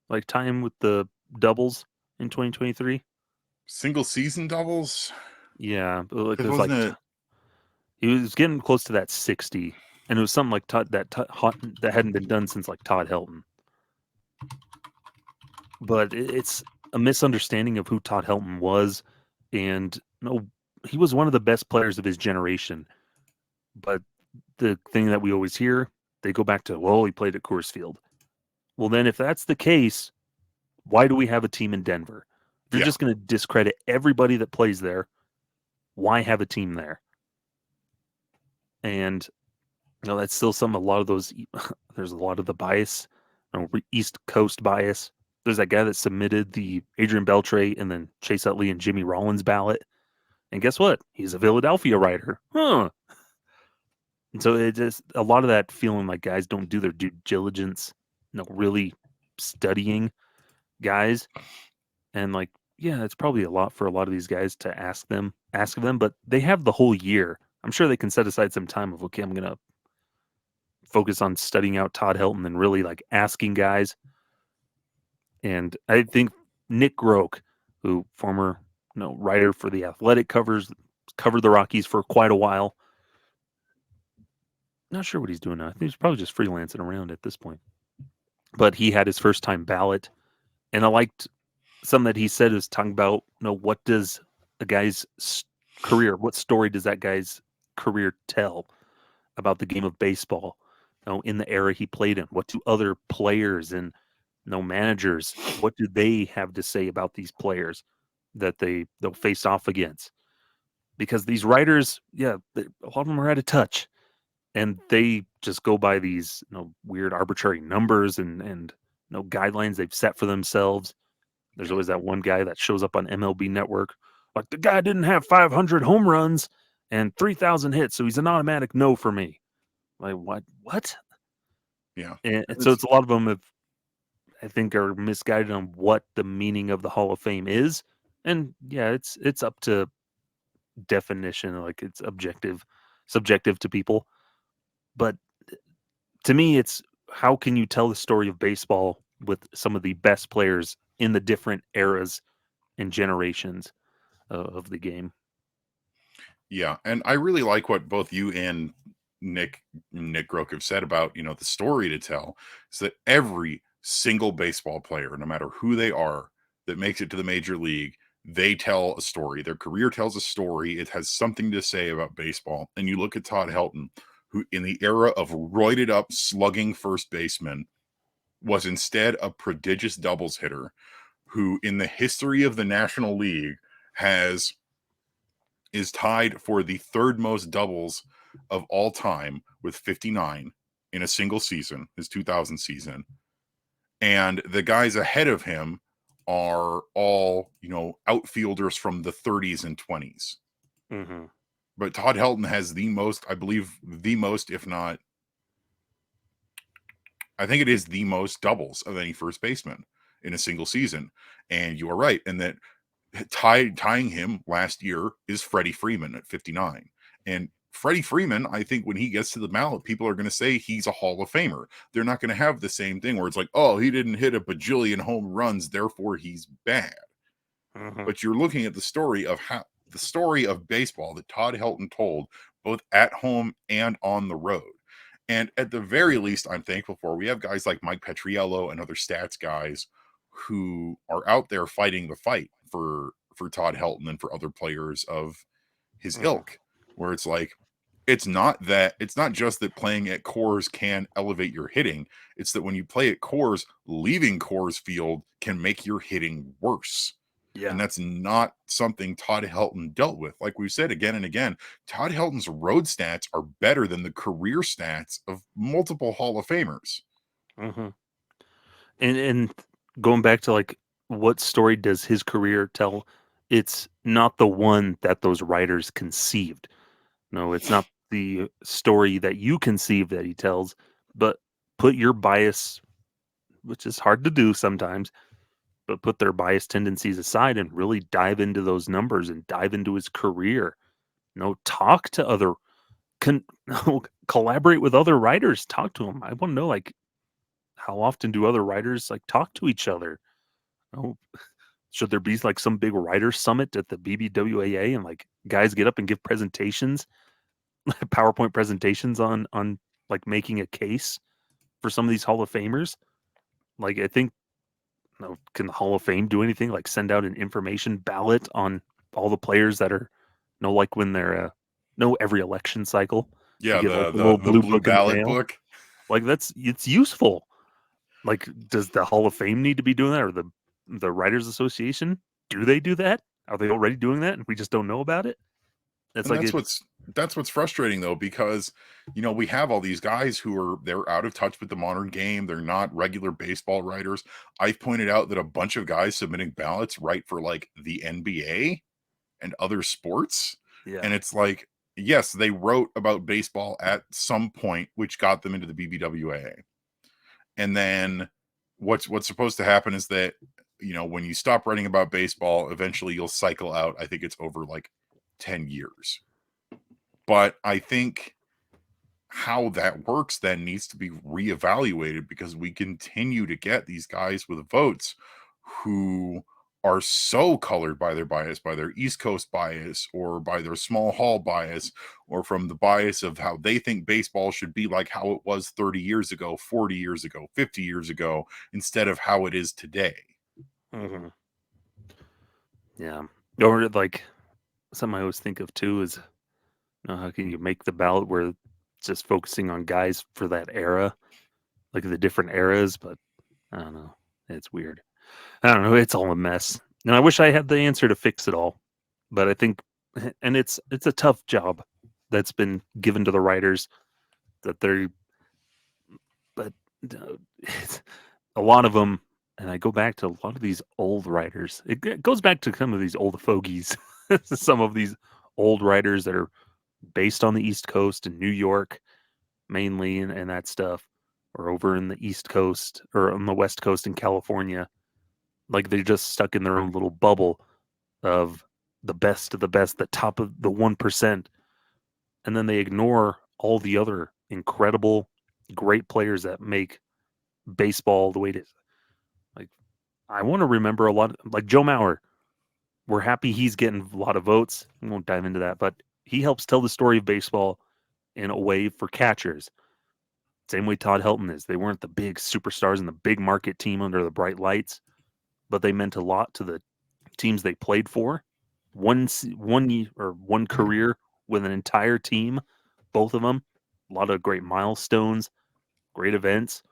Like tie him with the doubles in 2023? Single season doubles? Yeah. It was like he was getting close to that 60. And it was something like that hadn't been done since like Todd Helton. But it's a misunderstanding of who Todd Helton was. And he was one of the best players of his generation. But the thing that we always hear, they go back to, he played at Coors Field. Well, then if that's the case, why do we have a team in Denver? If you're just going to discredit everybody that plays there, why have a team there? And that's still a lot of those, there's a lot of the bias, East Coast bias. There's that guy that submitted the Adrian Beltre and then Chase Utley and Jimmy Rollins ballot. And guess what? He's a Philadelphia writer. And so it just, a lot of that feeling like guys don't do their due diligence, really studying guys. And like, yeah, it's probably a lot for a lot of these guys to ask them, but they have the whole year. I'm sure they can set aside some time of, okay, I'm going to focus on studying out Todd Helton and really like asking guys. And I think Nick Groke, who former writer for The Athletic, covered the Rockies for quite a while. Not sure what he's doing now. I think he's probably just freelancing around at this point. But he had his first time ballot, and I liked some that he said was talking about, what does a guy's career, what story does that guy's career tell about the game of baseball? In the era he played in, what do other players and managers, what do they have to say about these players that they'll face off against? Because these writers, a lot of them are out of touch, and they just go by these weird arbitrary numbers and guidelines they've set for themselves. There's always that one guy that shows up on MLB Network, like, the guy didn't have 500 home runs and 3,000 hits, so he's an automatic no for me. Like, what? Yeah. And so it's a lot of them I think are misguided on what the meaning of the Hall of Fame is. And yeah, it's up to definition, like it's subjective to people. But to me, it's how can you tell the story of baseball with some of the best players in the different eras and generations of the game. Yeah, and I really like what both you and Nick Groke have said about, the story to tell is that every single baseball player, no matter who they are, that makes it to the major league, they tell a story. Their career tells a story. It has something to say about baseball. And you look at Todd Helton, who in the era of roided up slugging first baseman was instead a prodigious doubles hitter, who in the history of the National League is tied for the third most doubles of all time with 59 in a single season, his 2000 season. And the guys ahead of him are all, outfielders from the 30s and 20s. Mm-hmm. But Todd Helton has the most, I believe, if not, I think it is the most doubles of any first baseman in a single season. And you are right. And that tying him last year is Freddie Freeman at 59. And Freddie Freeman, I think when he gets to the ballot, people are going to say he's a Hall of Famer. They're not going to have the same thing where it's like, oh, he didn't hit a bajillion home runs, therefore he's bad. Mm-hmm. But you're looking at the story of baseball that Todd Helton told, both at home and on the road. And at the very least, I'm thankful for, we have guys like Mike Petriello and other stats guys who are out there fighting the fight for Todd Helton and for other players of his ilk, where it's like, it's not just that playing at Coors can elevate your hitting. It's that when you play at Coors, leaving Coors Field can make your hitting worse. Yeah. And that's not something Todd Helton dealt with. Like we've said again and again, Todd Helton's road stats are better than the career stats of multiple Hall of Famers. Mm-hmm. And going back to like, what story does his career tell? It's not the one that those writers conceived. No, it's not the story that you conceive that he tells, but put your bias, which is hard to do sometimes, but put their bias tendencies aside and really dive into those numbers and dive into his career. Talk to other, collaborate with other writers. Talk to them. I want to know, like, how often do other writers like talk to each other? Should there be like some big writer summit at the BBWAA and like guys get up and give presentations, PowerPoint presentations on like making a case for some of these Hall of Famers? Like, I think, can the Hall of Fame do anything like send out an information ballot on all the players that are, like when they're every election cycle? Yeah, you get, the like, a little blue book in the ballot mail. book. Like, it's useful. Like, does the Hall of Fame need to be doing that, or the Writers Association? Do they do that? Are they already doing that and we just don't know about it? And that's what's frustrating though, because we have all these guys who they're out of touch with the modern game. They're not regular baseball writers. I've pointed out that a bunch of guys submitting ballots write for like the NBA and other sports. Yeah. And it's like, yes, they wrote about baseball at some point, which got them into the BBWA. And then what's supposed to happen is that, when you stop writing about baseball, eventually you'll cycle out. I think it's over like 10 years. But I think how that works then needs to be reevaluated, because we continue to get these guys with votes who are so colored by their bias, by their East Coast bias, or by their small hall bias, or from the bias of how they think baseball should be like how it was 30 years ago, 40 years ago, 50 years ago, instead of how it is today. Mm-hmm. Yeah. Or like something I always think of too is, how can you make the ballot where it's just focusing on guys for that era, like the different eras? But I don't know. It's weird. I don't know. It's all a mess. And I wish I had the answer to fix it all. But I think, and it's a tough job that's been given to the writers, that they're, but it's a lot of them. And I go back to a lot of these old writers. It goes back to some of these old fogies, some of these old writers that are based on the East Coast and New York mainly, and that stuff, or over in the East Coast or on the West Coast in California. Like they're just stuck in their own little bubble of the best of the best, the top of the 1%. And then they ignore all the other incredible, great players that make baseball the way it is. Like, I want to remember a lot, like Joe Mauer. We're happy he's getting a lot of votes. We won't dive into that, but he helps tell the story of baseball in a way for catchers. Same way Todd Helton is. They weren't the big superstars in the big market team under the bright lights, but they meant a lot to the teams they played for. One career with an entire team, both of them, a lot of great milestones, great events.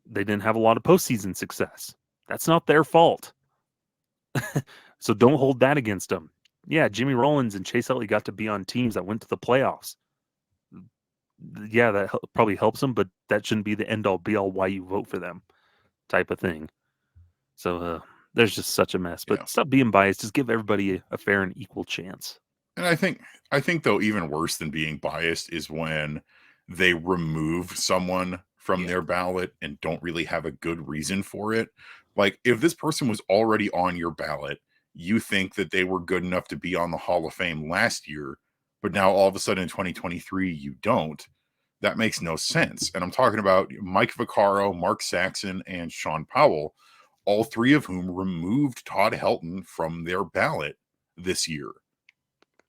They didn't have a lot of postseason success. That's not their fault. So don't hold that against them. Yeah, Jimmy Rollins and Chase Utley got to be on teams that went to the playoffs. Yeah, that probably helps them, but that shouldn't be the end all be all why you vote for them type of thing. So there's just such a mess. But stop being biased. Just give everybody a fair and equal chance. And I think though, even worse than being biased is when they remove someone from their ballot and don't really have a good reason for it. Like, if this person was already on your ballot, you think that they were good enough to be on the Hall of Fame last year, but now all of a sudden in 2023 you don't. That makes no sense. And I'm talking about Mike Vaccaro, Mark Saxon, and Sean Powell, all three of whom removed Todd Helton from their ballot this year.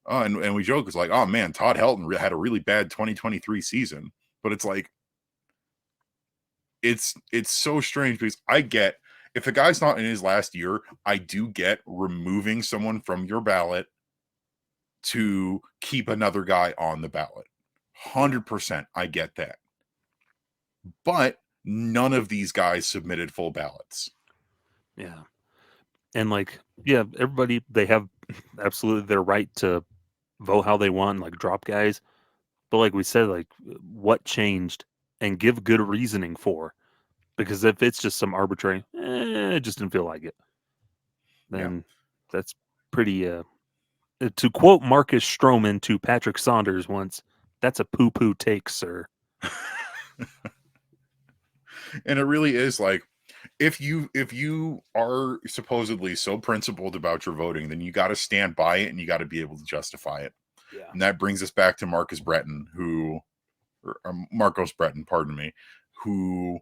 And we joke, it's like, oh man, Todd Helton had a really bad 2023 season. But it's like, it's so strange, because I get, if the guy's not in his last year, I do get removing someone from your ballot to keep another guy on the ballot. 100%, I get that. But none of these guys submitted full ballots. Yeah. And like, yeah, everybody, they have absolutely their right to vote how they want, like drop guys. But like we said, like what changed, and give good reasoning for. Because if it's just some arbitrary, it just didn't feel like it, then that's pretty, to quote Marcus Stroman to Patrick Saunders once, that's a poo-poo take, sir. And it really is like, if you are supposedly so principled about your voting, then you got to stand by it and you got to be able to justify it. Yeah. And that brings us back to Marcos Breton, pardon me, who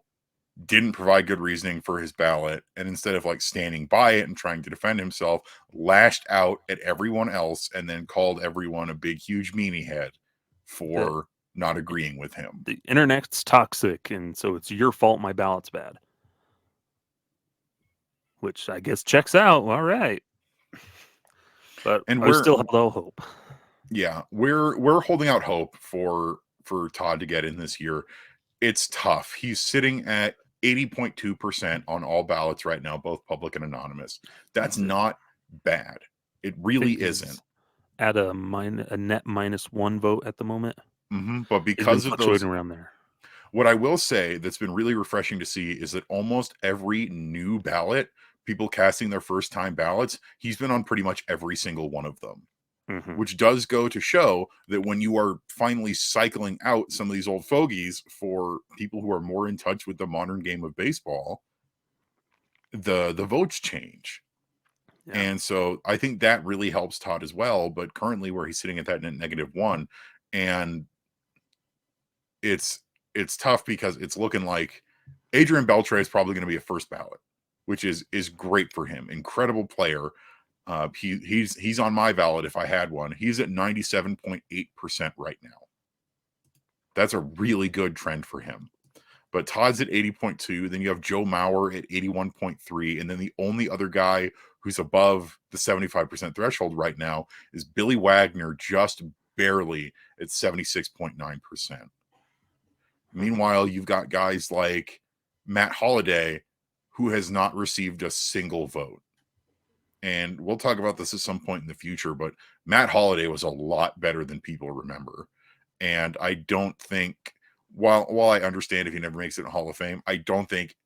didn't provide good reasoning for his ballot, and instead of like standing by it and trying to defend himself, lashed out at everyone else and then called everyone a big, huge meanie head for not agreeing with him. The internet's toxic, and so it's your fault my ballot's bad. Which I guess checks out. All right. But I still have no hope. Yeah, we're holding out hope for Todd to get in this year. It's tough. He's sitting at 80.2% on all ballots right now, both public and anonymous. That's not bad. It really isn't. At a net -1 vote at the moment. Mm-hmm. But because of those, around there. What I will say that's been really refreshing to see is that almost every new ballot, people casting their first time ballots, he's been on pretty much every single one of them. Mm-hmm. Which does go to show that when you are finally cycling out some of these old fogies for people who are more in touch with the modern game of baseball, the votes change. Yeah. And so I think that really helps Todd as well. But currently, where he's sitting at that -1, and it's tough because it's looking like Adrian Beltre is probably going to be a first ballot, which is great for him. Incredible player. He's on my ballot if I had one. He's at 97.8% right now. That's a really good trend for him. But Todd's at 80.2. Then you have Joe Mauer at 81.3. And then the only other guy who's above the 75% threshold right now is Billy Wagner, just barely at 76.9%. Meanwhile, you've got guys like Matt Holliday, who has not received a single vote. And we'll talk about this at some point in the future, but Matt Holliday was a lot better than people remember. And I don't think, while I understand if he never makes it in Hall of Fame, I don't think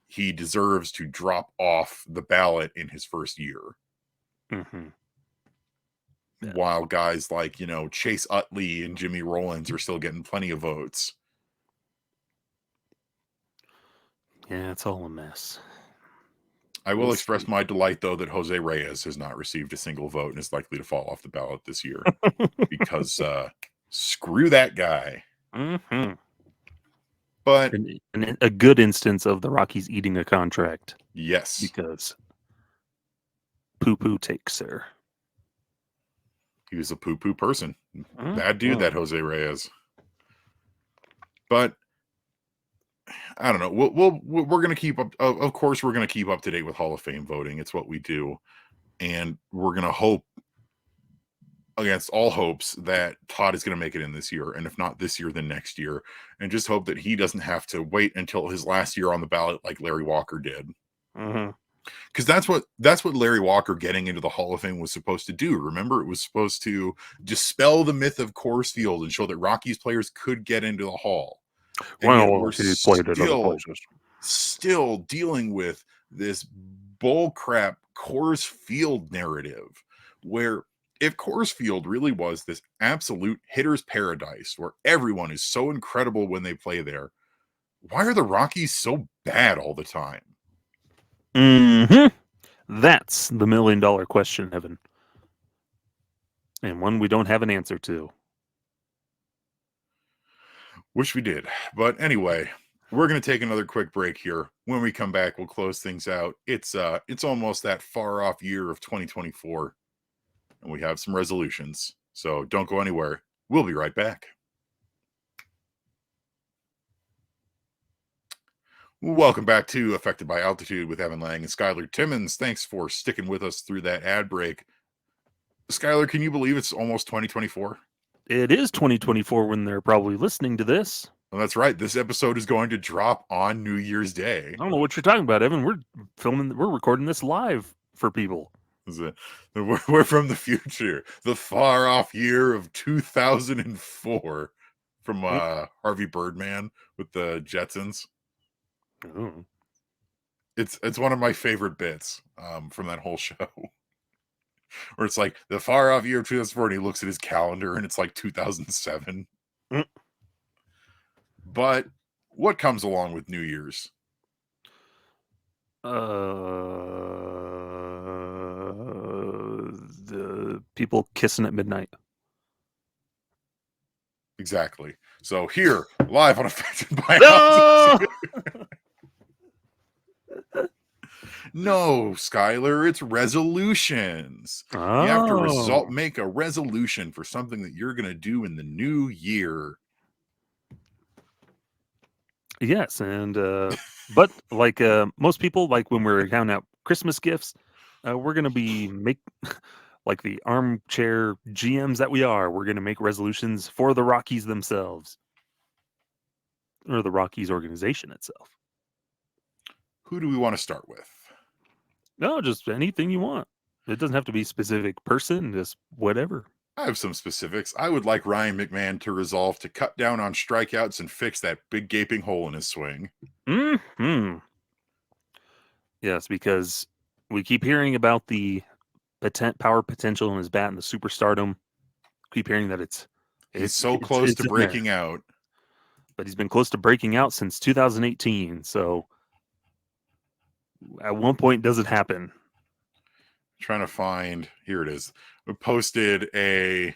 he deserves to drop off the ballot in his first year. Mm-hmm. Yeah. While guys like, Chase Utley and Jimmy Rollins are still getting plenty of votes. Yeah, it's all a mess. I will express my delight, though, that Jose Reyes has not received a single vote and is likely to fall off the ballot this year because screw that guy. Mm-hmm. But and a good instance of the Rockies eating a contract. Yes. Because poo-poo takes, sir. He was a poo-poo person. Bad dude, that Jose Reyes. But I don't know. We're going to keep up. Of course, we're going to keep up to date with Hall of Fame voting. It's what we do. And we're going to hope against all hopes that Todd is going to make it in this year. And if not this year, then next year. And just hope that he doesn't have to wait until his last year on the ballot like Larry Walker did. Mm-hmm. Because that's what Larry Walker getting into the Hall of Fame was supposed to do. Remember, it was supposed to dispel the myth of Coors Field and show that Rockies players could get into the Hall. And yet we're still dealing with this bullcrap Coors Field narrative, where if Coors Field really was this absolute hitter's paradise where everyone is so incredible when they play there, why are the Rockies so bad all the time? Mm-hmm. That's the $1 million question, Evan. And one we don't have an answer to. Wish we did. But anyway, we're going to take another quick break here. When we come back, we'll close things out. It's almost that far off year of 2024. And we have some resolutions. So don't go anywhere. We'll be right back. Welcome back to Affected by Altitude with Evan Lang and Skyler Timmons. Thanks for sticking with us through that ad break. Skyler, can you believe it's almost 2024? It is 2024 when they're probably listening to this. Well, that's right. This episode is going to drop on New Year's Day. I don't know what you're talking about, Evan. We're recording this live for people. We're from the future, the far off year of 2004 from Harvey Birdman with the Jetsons. Oh. It's one of my favorite bits from that whole show. Where it's like the far off year of 2004, and he looks at his calendar and it's like 2007. But what comes along with New Year's? The people kissing at midnight. Exactly. So here, live on Affected by Altitude. No, Skyler, it's resolutions. Oh. You have to make a resolution for something that you're going to do in the new year. Yes, and but like most people, like when we're counting out Christmas gifts, we're going to be like the armchair GMs that we are. We're going to make resolutions for the Rockies themselves, or the Rockies organization itself. Who do we want to start with? No, just anything you want. It doesn't have to be a specific person, just whatever. I have some specifics. I would like Ryan McMahon to resolve to cut down on strikeouts and fix that big gaping hole in his swing. Mm-hmm. Yes, because we keep hearing about the power potential in his bat and the superstardom. Keep hearing that he's so close to breaking out. But he's been close to breaking out since 2018. So at one point, does it happen? Trying to find, here it is. We posted a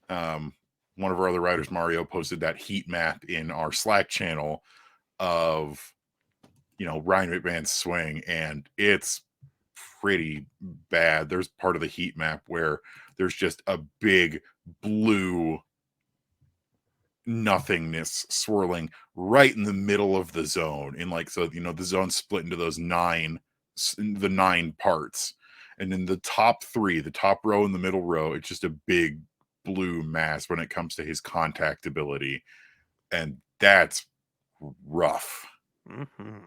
one of our other writers, Mario, posted that heat map in our Slack channel of, Ryan McMahon's swing, and it's pretty bad. There's part of the heat map where there's just a big blue nothingness swirling right in the middle of the zone. And the zone split into the 9 parts. And then the top 3, the top row and the middle row, it's just a big blue mass when it comes to his contact ability. And that's rough. Mm-hmm.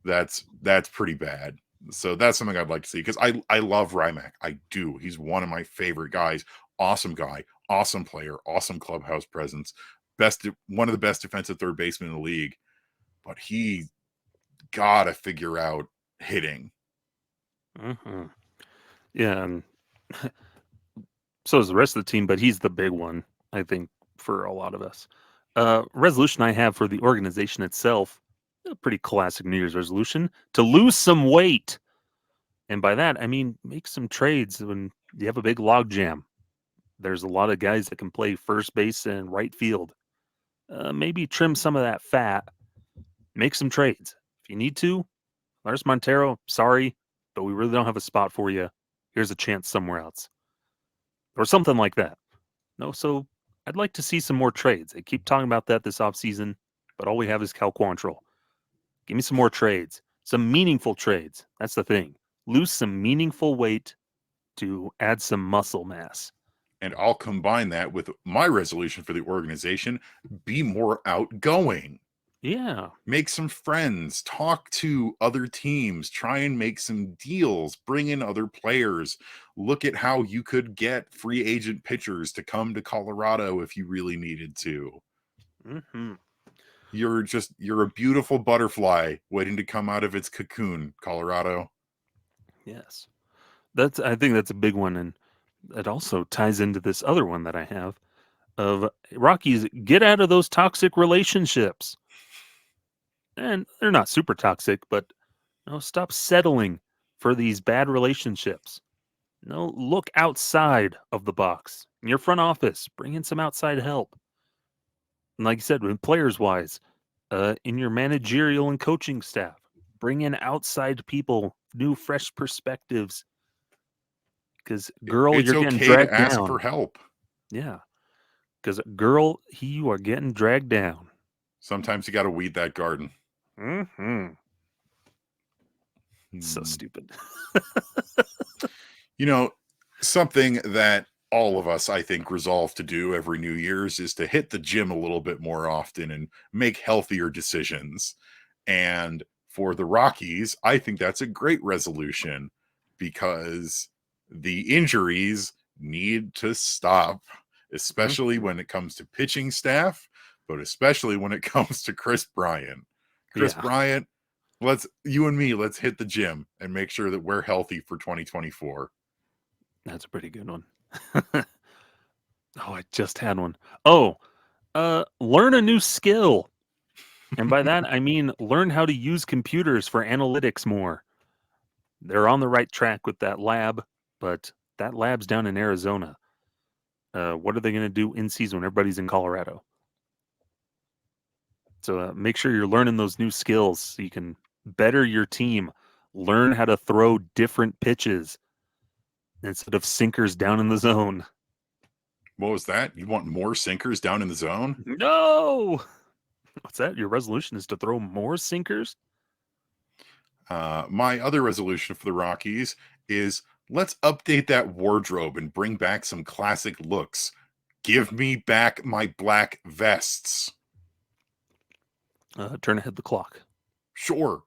That's pretty bad. So that's something I'd like to see, because I love Rymac. I do. He's one of my favorite guys. Awesome guy, awesome player, awesome clubhouse presence, one of the best defensive third basemen in the league. But he gotta figure out hitting. Mm-hmm. Yeah, and so is the rest of the team, but he's the big one, I think, for a lot of us. Resolution I have for the organization itself, a pretty classic New Year's resolution, to lose some weight. And by that, I mean make some trades when you have a big log jam. There's a lot of guys that can play first base and right field. Maybe trim some of that fat, make some trades. If you need to, Lars Montero, sorry, but we really don't have a spot for you. Here's a chance somewhere else. Or something like that. No, so I'd like to see some more trades. They keep talking about that this offseason, but all we have is Cal Quantrill. Give me some more trades. Some meaningful trades. That's the thing. Lose some meaningful weight to add some muscle mass. And I'll combine that with my resolution for the organization: be more outgoing. Yeah. Make some friends, talk to other teams, try and make some deals, bring in other players. Look at how you could get free agent pitchers to come to Colorado if you really needed to. Mm-hmm. You're a beautiful butterfly waiting to come out of its cocoon, Colorado. Yes. I think that's a big one, and it also ties into this other one that I have of Rockies, get out of those toxic relationships. And they're not super toxic, but stop settling for these bad relationships. Look outside of the box. In your front office, bring in some outside help. And like you said, when players-wise, in your managerial and coaching staff, bring in outside people, new, fresh perspectives. Because, girl, it's you're okay getting dragged to ask down. for help. Yeah. Because, girl, you are getting dragged down. Sometimes you got to weed that garden. Mm-hmm. So stupid. Something that all of us, I think, resolve to do every New Year's is to hit the gym a little bit more often and make healthier decisions. And for the Rockies, I think that's a great resolution, because the injuries need to stop, especially when it comes to pitching staff, but especially when it comes to Kris Bryant. Bryant, let's hit the gym and make sure that we're healthy for 2024. That's a pretty good one. Oh, I just had one. Oh, learn a new skill. And by that, I mean learn how to use computers for analytics more. They're on the right track with that lab, but that lab's down in Arizona. What are they going to do in season when everybody's in Colorado? So make sure you're learning those new skills so you can better your team. Learn how to throw different pitches instead of sinkers down in the zone. What was that? You want more sinkers down in the zone? No! What's that? Your resolution is to throw more sinkers? My other resolution for the Rockies is, let's update that wardrobe and bring back some classic looks. Give me back my black vests. Turn ahead the clock. Sure.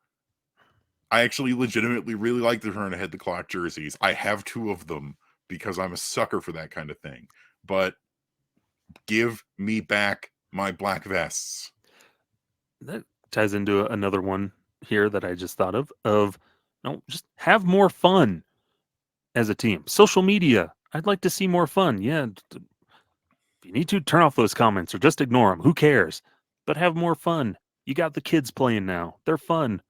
I actually legitimately really like the turn ahead the clock jerseys. I have 2 of them because I'm a sucker for that kind of thing. But give me back my black vests. That ties into another one here that I just thought of just have more fun as a team. Social media, I'd like to see more fun. Yeah, if you need to, turn off those comments or just ignore them. Who cares? But have more fun. You got the kids playing now. They're fun.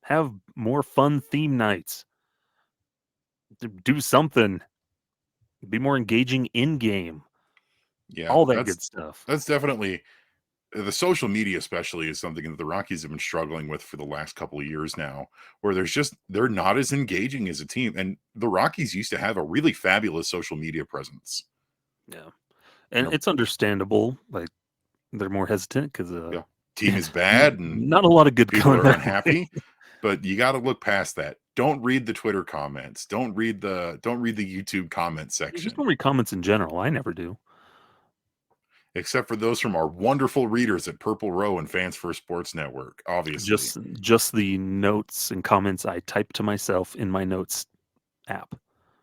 Have more fun theme nights. Do something. Be more engaging in game. Yeah, All that good stuff. that's definitely the social media, especially, is something that the Rockies have been struggling with for the last couple of years now, where they're not as engaging as a team. And the Rockies used to have a really fabulous social media presence. Yeah, and You know, it's understandable. Like they're more hesitant because yeah, team is bad and not a lot of good people coming are their unhappy. way. But you got to look past that. Don't read the Twitter comments. Don't read the YouTube comment You just section. don't read comments in general. I never do. Except for those from our wonderful readers at Purple Row and Fans for Sports Network, obviously. Just the notes and comments I type to myself in my notes app.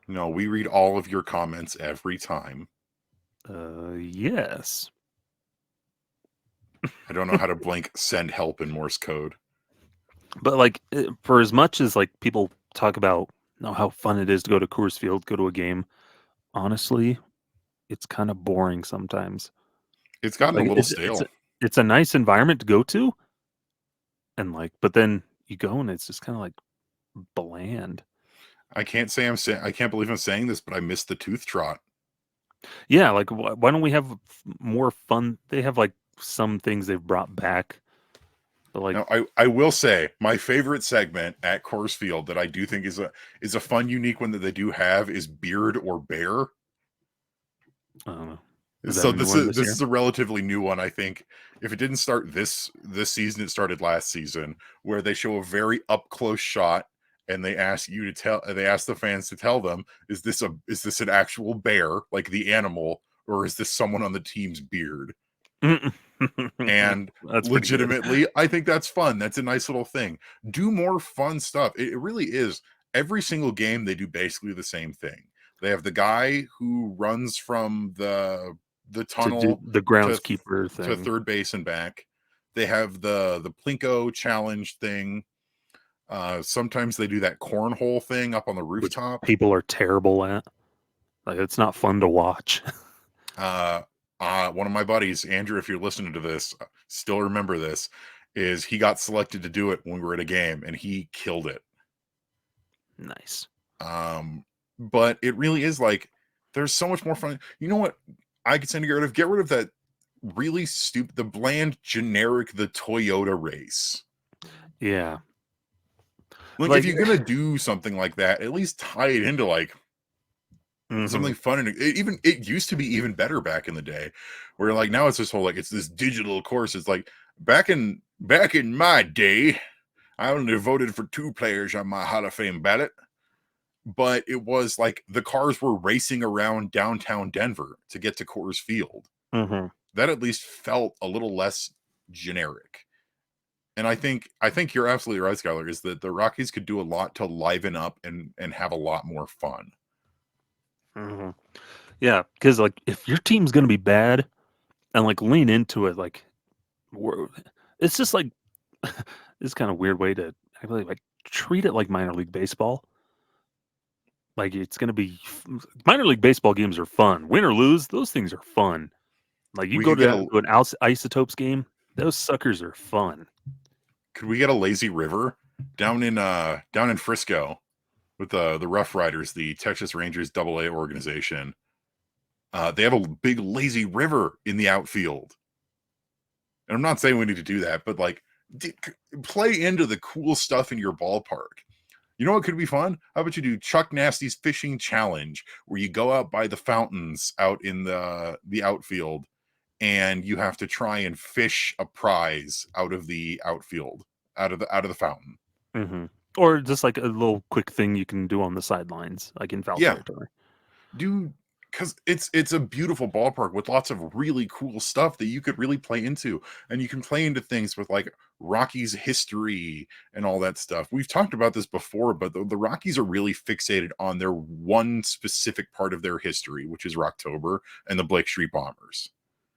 No, we read all of your comments every time. Yes. I don't know how to blank send help in Morse code. But like, for as much as like people talk about how fun it is to go to Coors Field, go to a game, honestly, it's kind of boring sometimes. It's gotten a Like little stale. it's a nice environment to go to, and like, but then you go and it's just kind of like bland. I can't believe I'm saying this, but I missed the tooth trot. Yeah, like why don't we have more fun? They have like some things they've brought back, but like, Now, I will say my favorite segment at Coors Field that I do think is a fun, unique one that they do have is Beard or Bear. I don't know. Is that So a new one this year? is a relatively new one. I think if it didn't start this season, it started last season, where they show a very up close shot and they ask the fans to tell them, is this an actual bear, like the animal, or is this someone on the team's beard? And That's pretty good. legitimately, I think that's fun. That's a nice little thing. Do more fun stuff. It really is. Every single game, they do basically the same thing. They have the guy who runs from the To do tunnel the to groundskeeper thing. third base and back. They have the Plinko challenge thing. Sometimes they do that cornhole thing up on the Which rooftop. people are terrible at. Like it's not fun to watch. One of my buddies, Andrew, if you're listening to this, still remember this, is he got selected to do it when we were at a game and he killed it. Nice. But it really is like there's so much more fun. You know what I could send to get rid of that really stupid, the bland, generic, the Toyota race. Yeah. Like if you're gonna do something like that, at least tie it into like something fun. And it used to be even better back in the day, where like now it's this whole like it's this digital course. It's like back in my day, I only voted for 2 players on my Hall of Fame ballot, but it was like the cars were racing around downtown Denver to get to Coors Field. That at least felt a little less generic. And I think you're absolutely right, Skyler, is that the Rockies could do a lot to liven up and have a lot more fun. Yeah, because like if your team's gonna be bad and like lean into it, like it's just like this kind of weird way to actually like treat it like minor league baseball. Like it's gonna be minor league baseball games are fun. Win or lose, those things are fun. Like you We go could get to an Isotopes game, those suckers are fun. Could we get a lazy river down in Frisco with the Rough Riders, the Texas Rangers AA organization? They have a big lazy river in the outfield. And I'm not saying we need to do that, but like play into the cool stuff in your ballpark. You know what could be fun? How about you do Chuck Nasty's fishing challenge, where you go out by the fountains out in the outfield, and you have to try and fish a prize out of the outfield, out of the fountain. Or just like a little quick thing you can do on the sidelines, like in foul territory. Because it's a beautiful ballpark with lots of really cool stuff that you could really play into, and you can play into things with like Rockies history and all that stuff. We've talked about this before, but the Rockies are really fixated on their one specific part of their history, which is Rocktober and the Blake Street Bombers.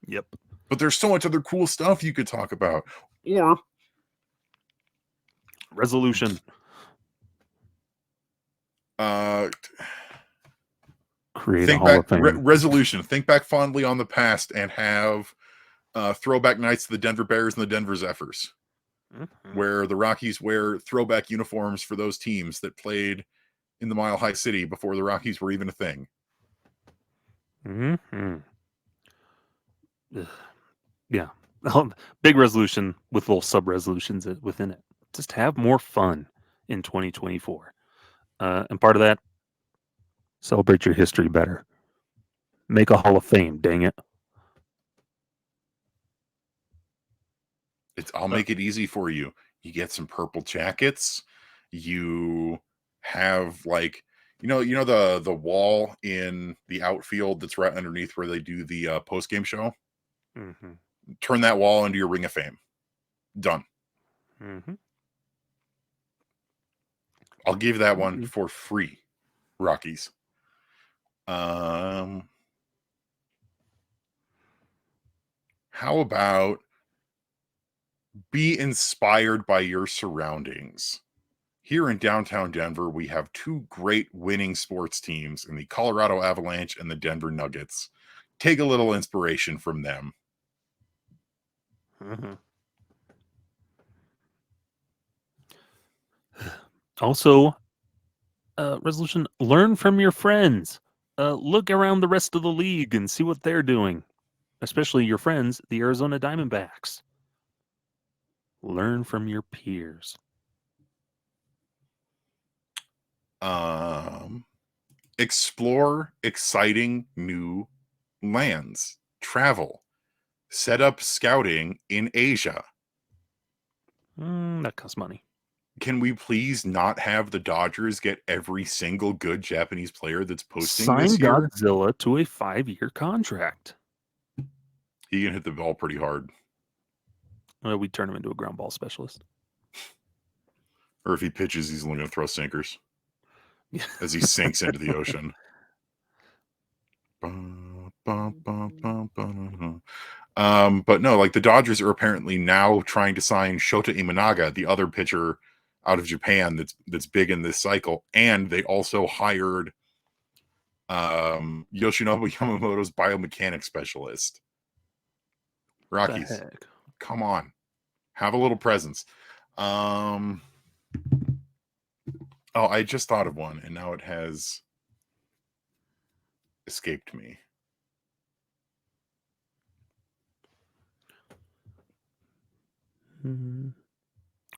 Yep. But there's so much other cool stuff you could talk about. Or resolution. Create a Hall of Fame. Resolution. Think back fondly on the past and have throwback nights to the Denver Bears and the Denver Zephyrs, where the Rockies wear throwback uniforms for those teams that played in the Mile High City before the Rockies were even a thing. Yeah. Big resolution with little sub-resolutions within it. Just have more fun in 2024. And part of that, celebrate your history better. Make a Hall of Fame, dang it. I'll make it easy for you. You get some purple jackets. You have like, you know the wall in the outfield that's right underneath where they do the post game show. Mm-hmm. Turn that wall into your Ring of Fame. Done. Mm-hmm. I'll give that one for free. Rockies. How about be inspired by your surroundings? Here in downtown Denver, we have two great winning sports teams in the Colorado Avalanche and the Denver Nuggets. Take a little inspiration from them. Mm-hmm. Also, resolution, learn from your friends. Look around the rest of the league and see what they're doing, especially your friends, the Arizona Diamondbacks. Learn from your peers. Explore exciting new lands. Travel. Set up scouting in Asia. That costs money. Can we please not have the Dodgers get every single good Japanese player that's posting Sign this year? Godzilla to a 5-year contract. He can hit the ball pretty hard. We'd turn him into a ground ball specialist. Or if he pitches, he's only going to throw sinkers as he sinks into the ocean. But no, like the Dodgers are apparently now trying to sign Shota Imanaga, the other pitcher out of Japan that's big in this cycle, and they also hired Yoshinobu Yamamoto's biomechanics specialist. Rockies, come on, have a little presence. Oh, I just thought of one, and now it has escaped me.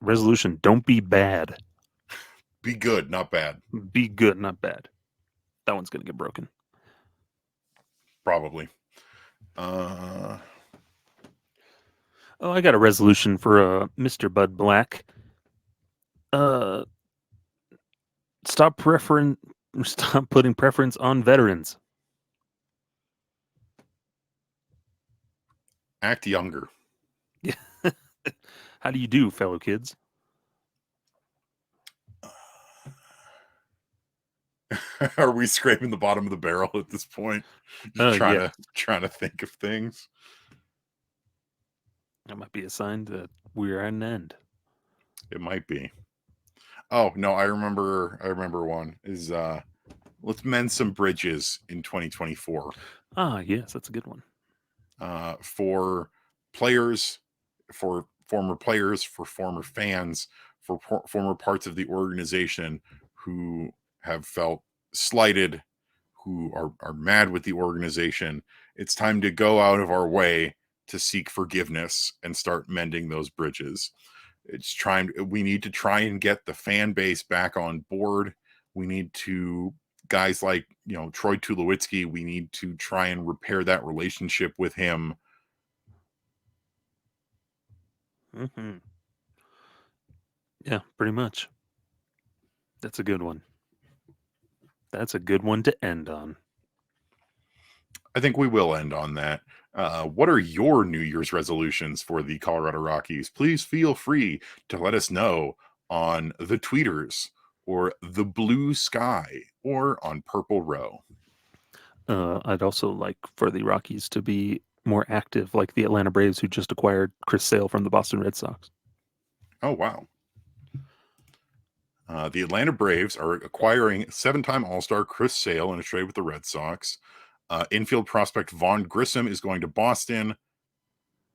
Resolution, don't be bad. Be good, not bad. Be good, not bad. That one's going to get broken. Probably. Oh, I got a resolution for Mr. Bud Black. Stop putting preference on veterans. Act younger. How do you do, fellow kids? Are we scraping the bottom of the barrel at this point? Just trying to think of things. That might be a sign that we're at an end. It might be. Oh no, I remember one is let's mend some bridges in 2024. Yes, that's a good one. For players, for former players, for former fans, for former parts of the organization who have felt slighted, who are mad with the organization. It's time to go out of our way to seek forgiveness and start mending those bridges. We need to try and get the fan base back on board. We need to, guys like, Troy Tulowitzki, we need to try and repair that relationship with him. Mm-hmm. Yeah, pretty much. That's a good one. That's a good one to end on. I think we will end on that. What are your New Year's resolutions for the Colorado Rockies? Please feel free to let us know on the tweeters or the Blue Sky or on Purple Row. I'd also like for the Rockies to be more active, like the Atlanta Braves, who just acquired Kris Sale from the Boston Red Sox. Oh, wow. The Atlanta Braves are acquiring 7-time All-Star Kris Sale in a trade with the Red Sox. Infield prospect Vaughn Grissom is going to Boston.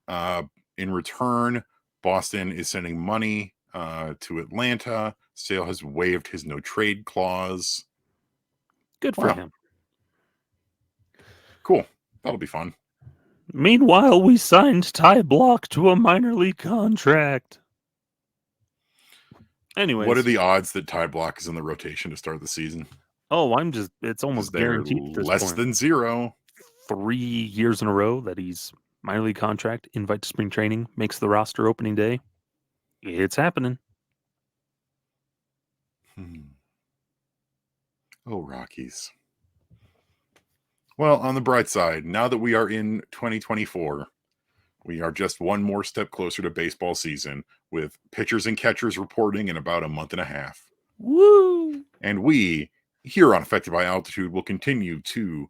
In return, Boston is sending money to Atlanta Sale has waived his no trade clause. Good for him. Cool. That'll be fun. Meanwhile, we signed Ty Block to a minor league contract. Anyways. What are the odds that Ty Block is in the rotation to start the season? Oh, it's almost guaranteed at this less point. than 0. 3 years in a row that he's minor league contract, invite to spring training, makes the roster opening day. It's happening. Oh, Rockies. Well, on the bright side, now that we are in 2024, we are just one more step closer to baseball season, with pitchers and catchers reporting in about a month and a half. Woo! And we, here on Affected by Altitude, will continue to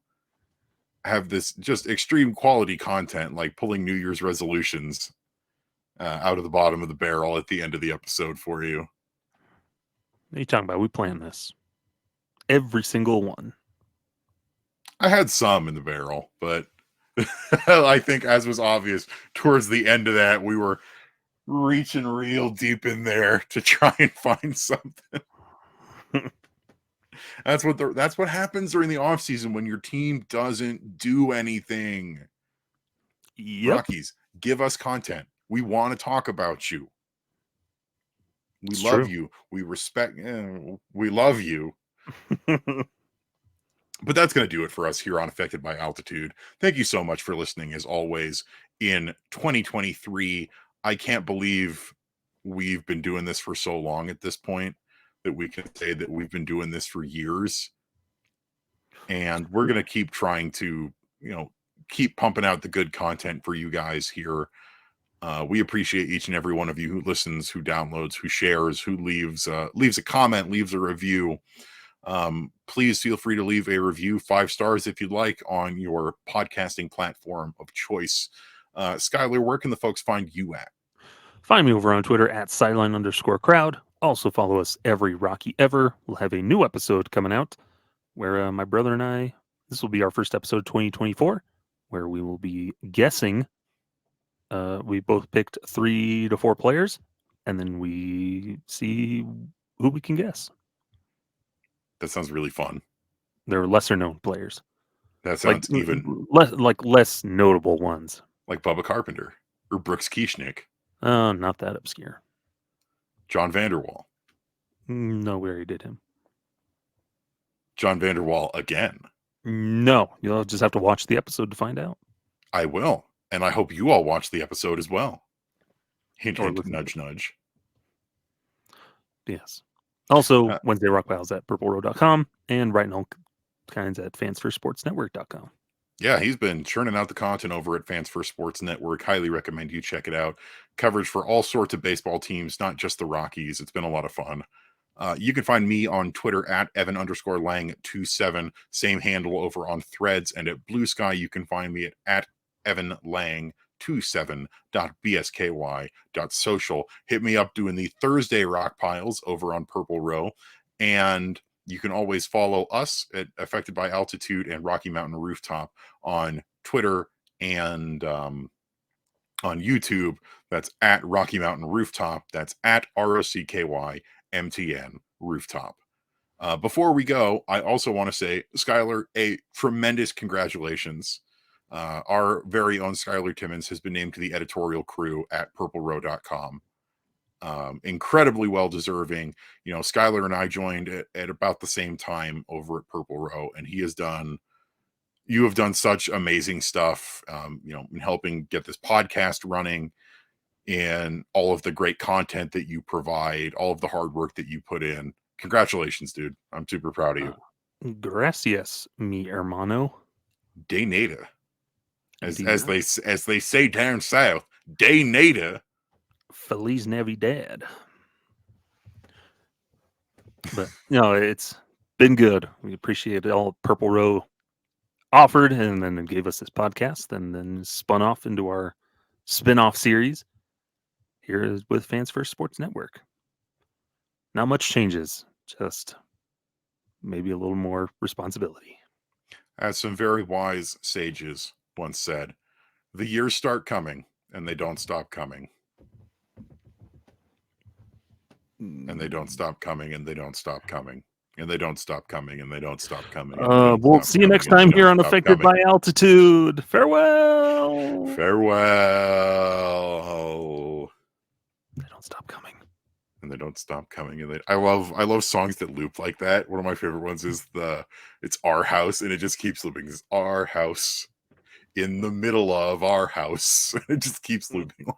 have this just extreme quality content, like pulling New Year's resolutions out of the bottom of the barrel at the end of the episode for you. What are you talking about? We plan this. Every single one. I had some in the barrel, but I think, as was obvious, towards the end of that, we were reaching real deep in there to try and find something. That's what happens during the off season when your team doesn't do anything. Yep. Rockies, give us content. We want to talk about you. We It's love true. you. We respect. We love you. But that's going to do it for us here on Affected by Altitude. Thank you so much for listening, as always, in 2023. I can't believe we've been doing this for so long at this point, that we can say that we've been doing this for years. And we're going to keep trying to, keep pumping out the good content for you guys here. We appreciate each and every one of you who listens, who downloads, who shares, who leaves a comment, leaves a review. Please feel free to leave a review, 5 stars if you'd like, on your podcasting platform of choice. Skyler, where can the folks find you at? Find me over on Twitter at sideline_crowd. Also follow us every Rocky ever. We'll have a new episode coming out where my brother and I, this will be our first episode 2024, where we will be guessing. We both picked 3 to 4 players, and then we see who we can guess. That sounds really fun. They're lesser known players. That sounds even less notable ones. Like Bubba Carpenter or Brooks Kieschnick. Not that obscure. John Vanderwall. No, we already did him. John Vanderwall again. No, you'll just have to watch the episode to find out. I will. And I hope you all watch the episode as well. Hint, hint, nudge, nudge. Yes. Also, Wednesday Rock Battles at purplerow.com and writing all kinds at fansfirstsportsnetwork.com. Yeah, he's been churning out the content over at Fans First Sports Network. Highly recommend you check it out. Coverage for all sorts of baseball teams, not just the Rockies. It's been a lot of fun. You can find me on Twitter at Evan_Lang27. Same handle over on Threads, and at Blue Sky, you can find me at evanlang27.bsky.social. Hit me up doing the Thursday Rock Piles over on Purple Row. And you can always follow us at Affected by Altitude and Rocky Mountain Rooftop on Twitter and on YouTube. That's at Rocky Mountain Rooftop. That's at ROCKYMTN Rooftop. Before we go, I also want to say, Skyler, a tremendous congratulations. Our very own Skyler Timmons has been named to the editorial crew at purplerow.com. Incredibly well deserving. Skyler and I joined at about the same time over at Purple Row, and you have done such amazing stuff, in helping get this podcast running, and all of the great content that you provide, all of the hard work that you put in. Congratulations, dude. I'm super proud of you. Gracias, mi hermano. De nada. As they say down south, de nada. Feliz Navidad. But it's been good. We appreciate all Purple Row offered, and then gave us this podcast, and then spun off into our spin-off series here with Fans First Sports Network. Not much changes, just maybe a little more responsibility. As some very wise sages once said, the years start coming and they don't stop coming. And they don't stop coming, and they don't stop coming, and they don't stop coming, and they don't stop coming. We'll see you next time here on Affected by Altitude. Farewell. Farewell. They don't stop coming. And they don't stop coming. And I love songs that loop like that. One of my favorite ones is it's Our House, and it just keeps looping. It's Our House in the middle of our house. It just keeps looping.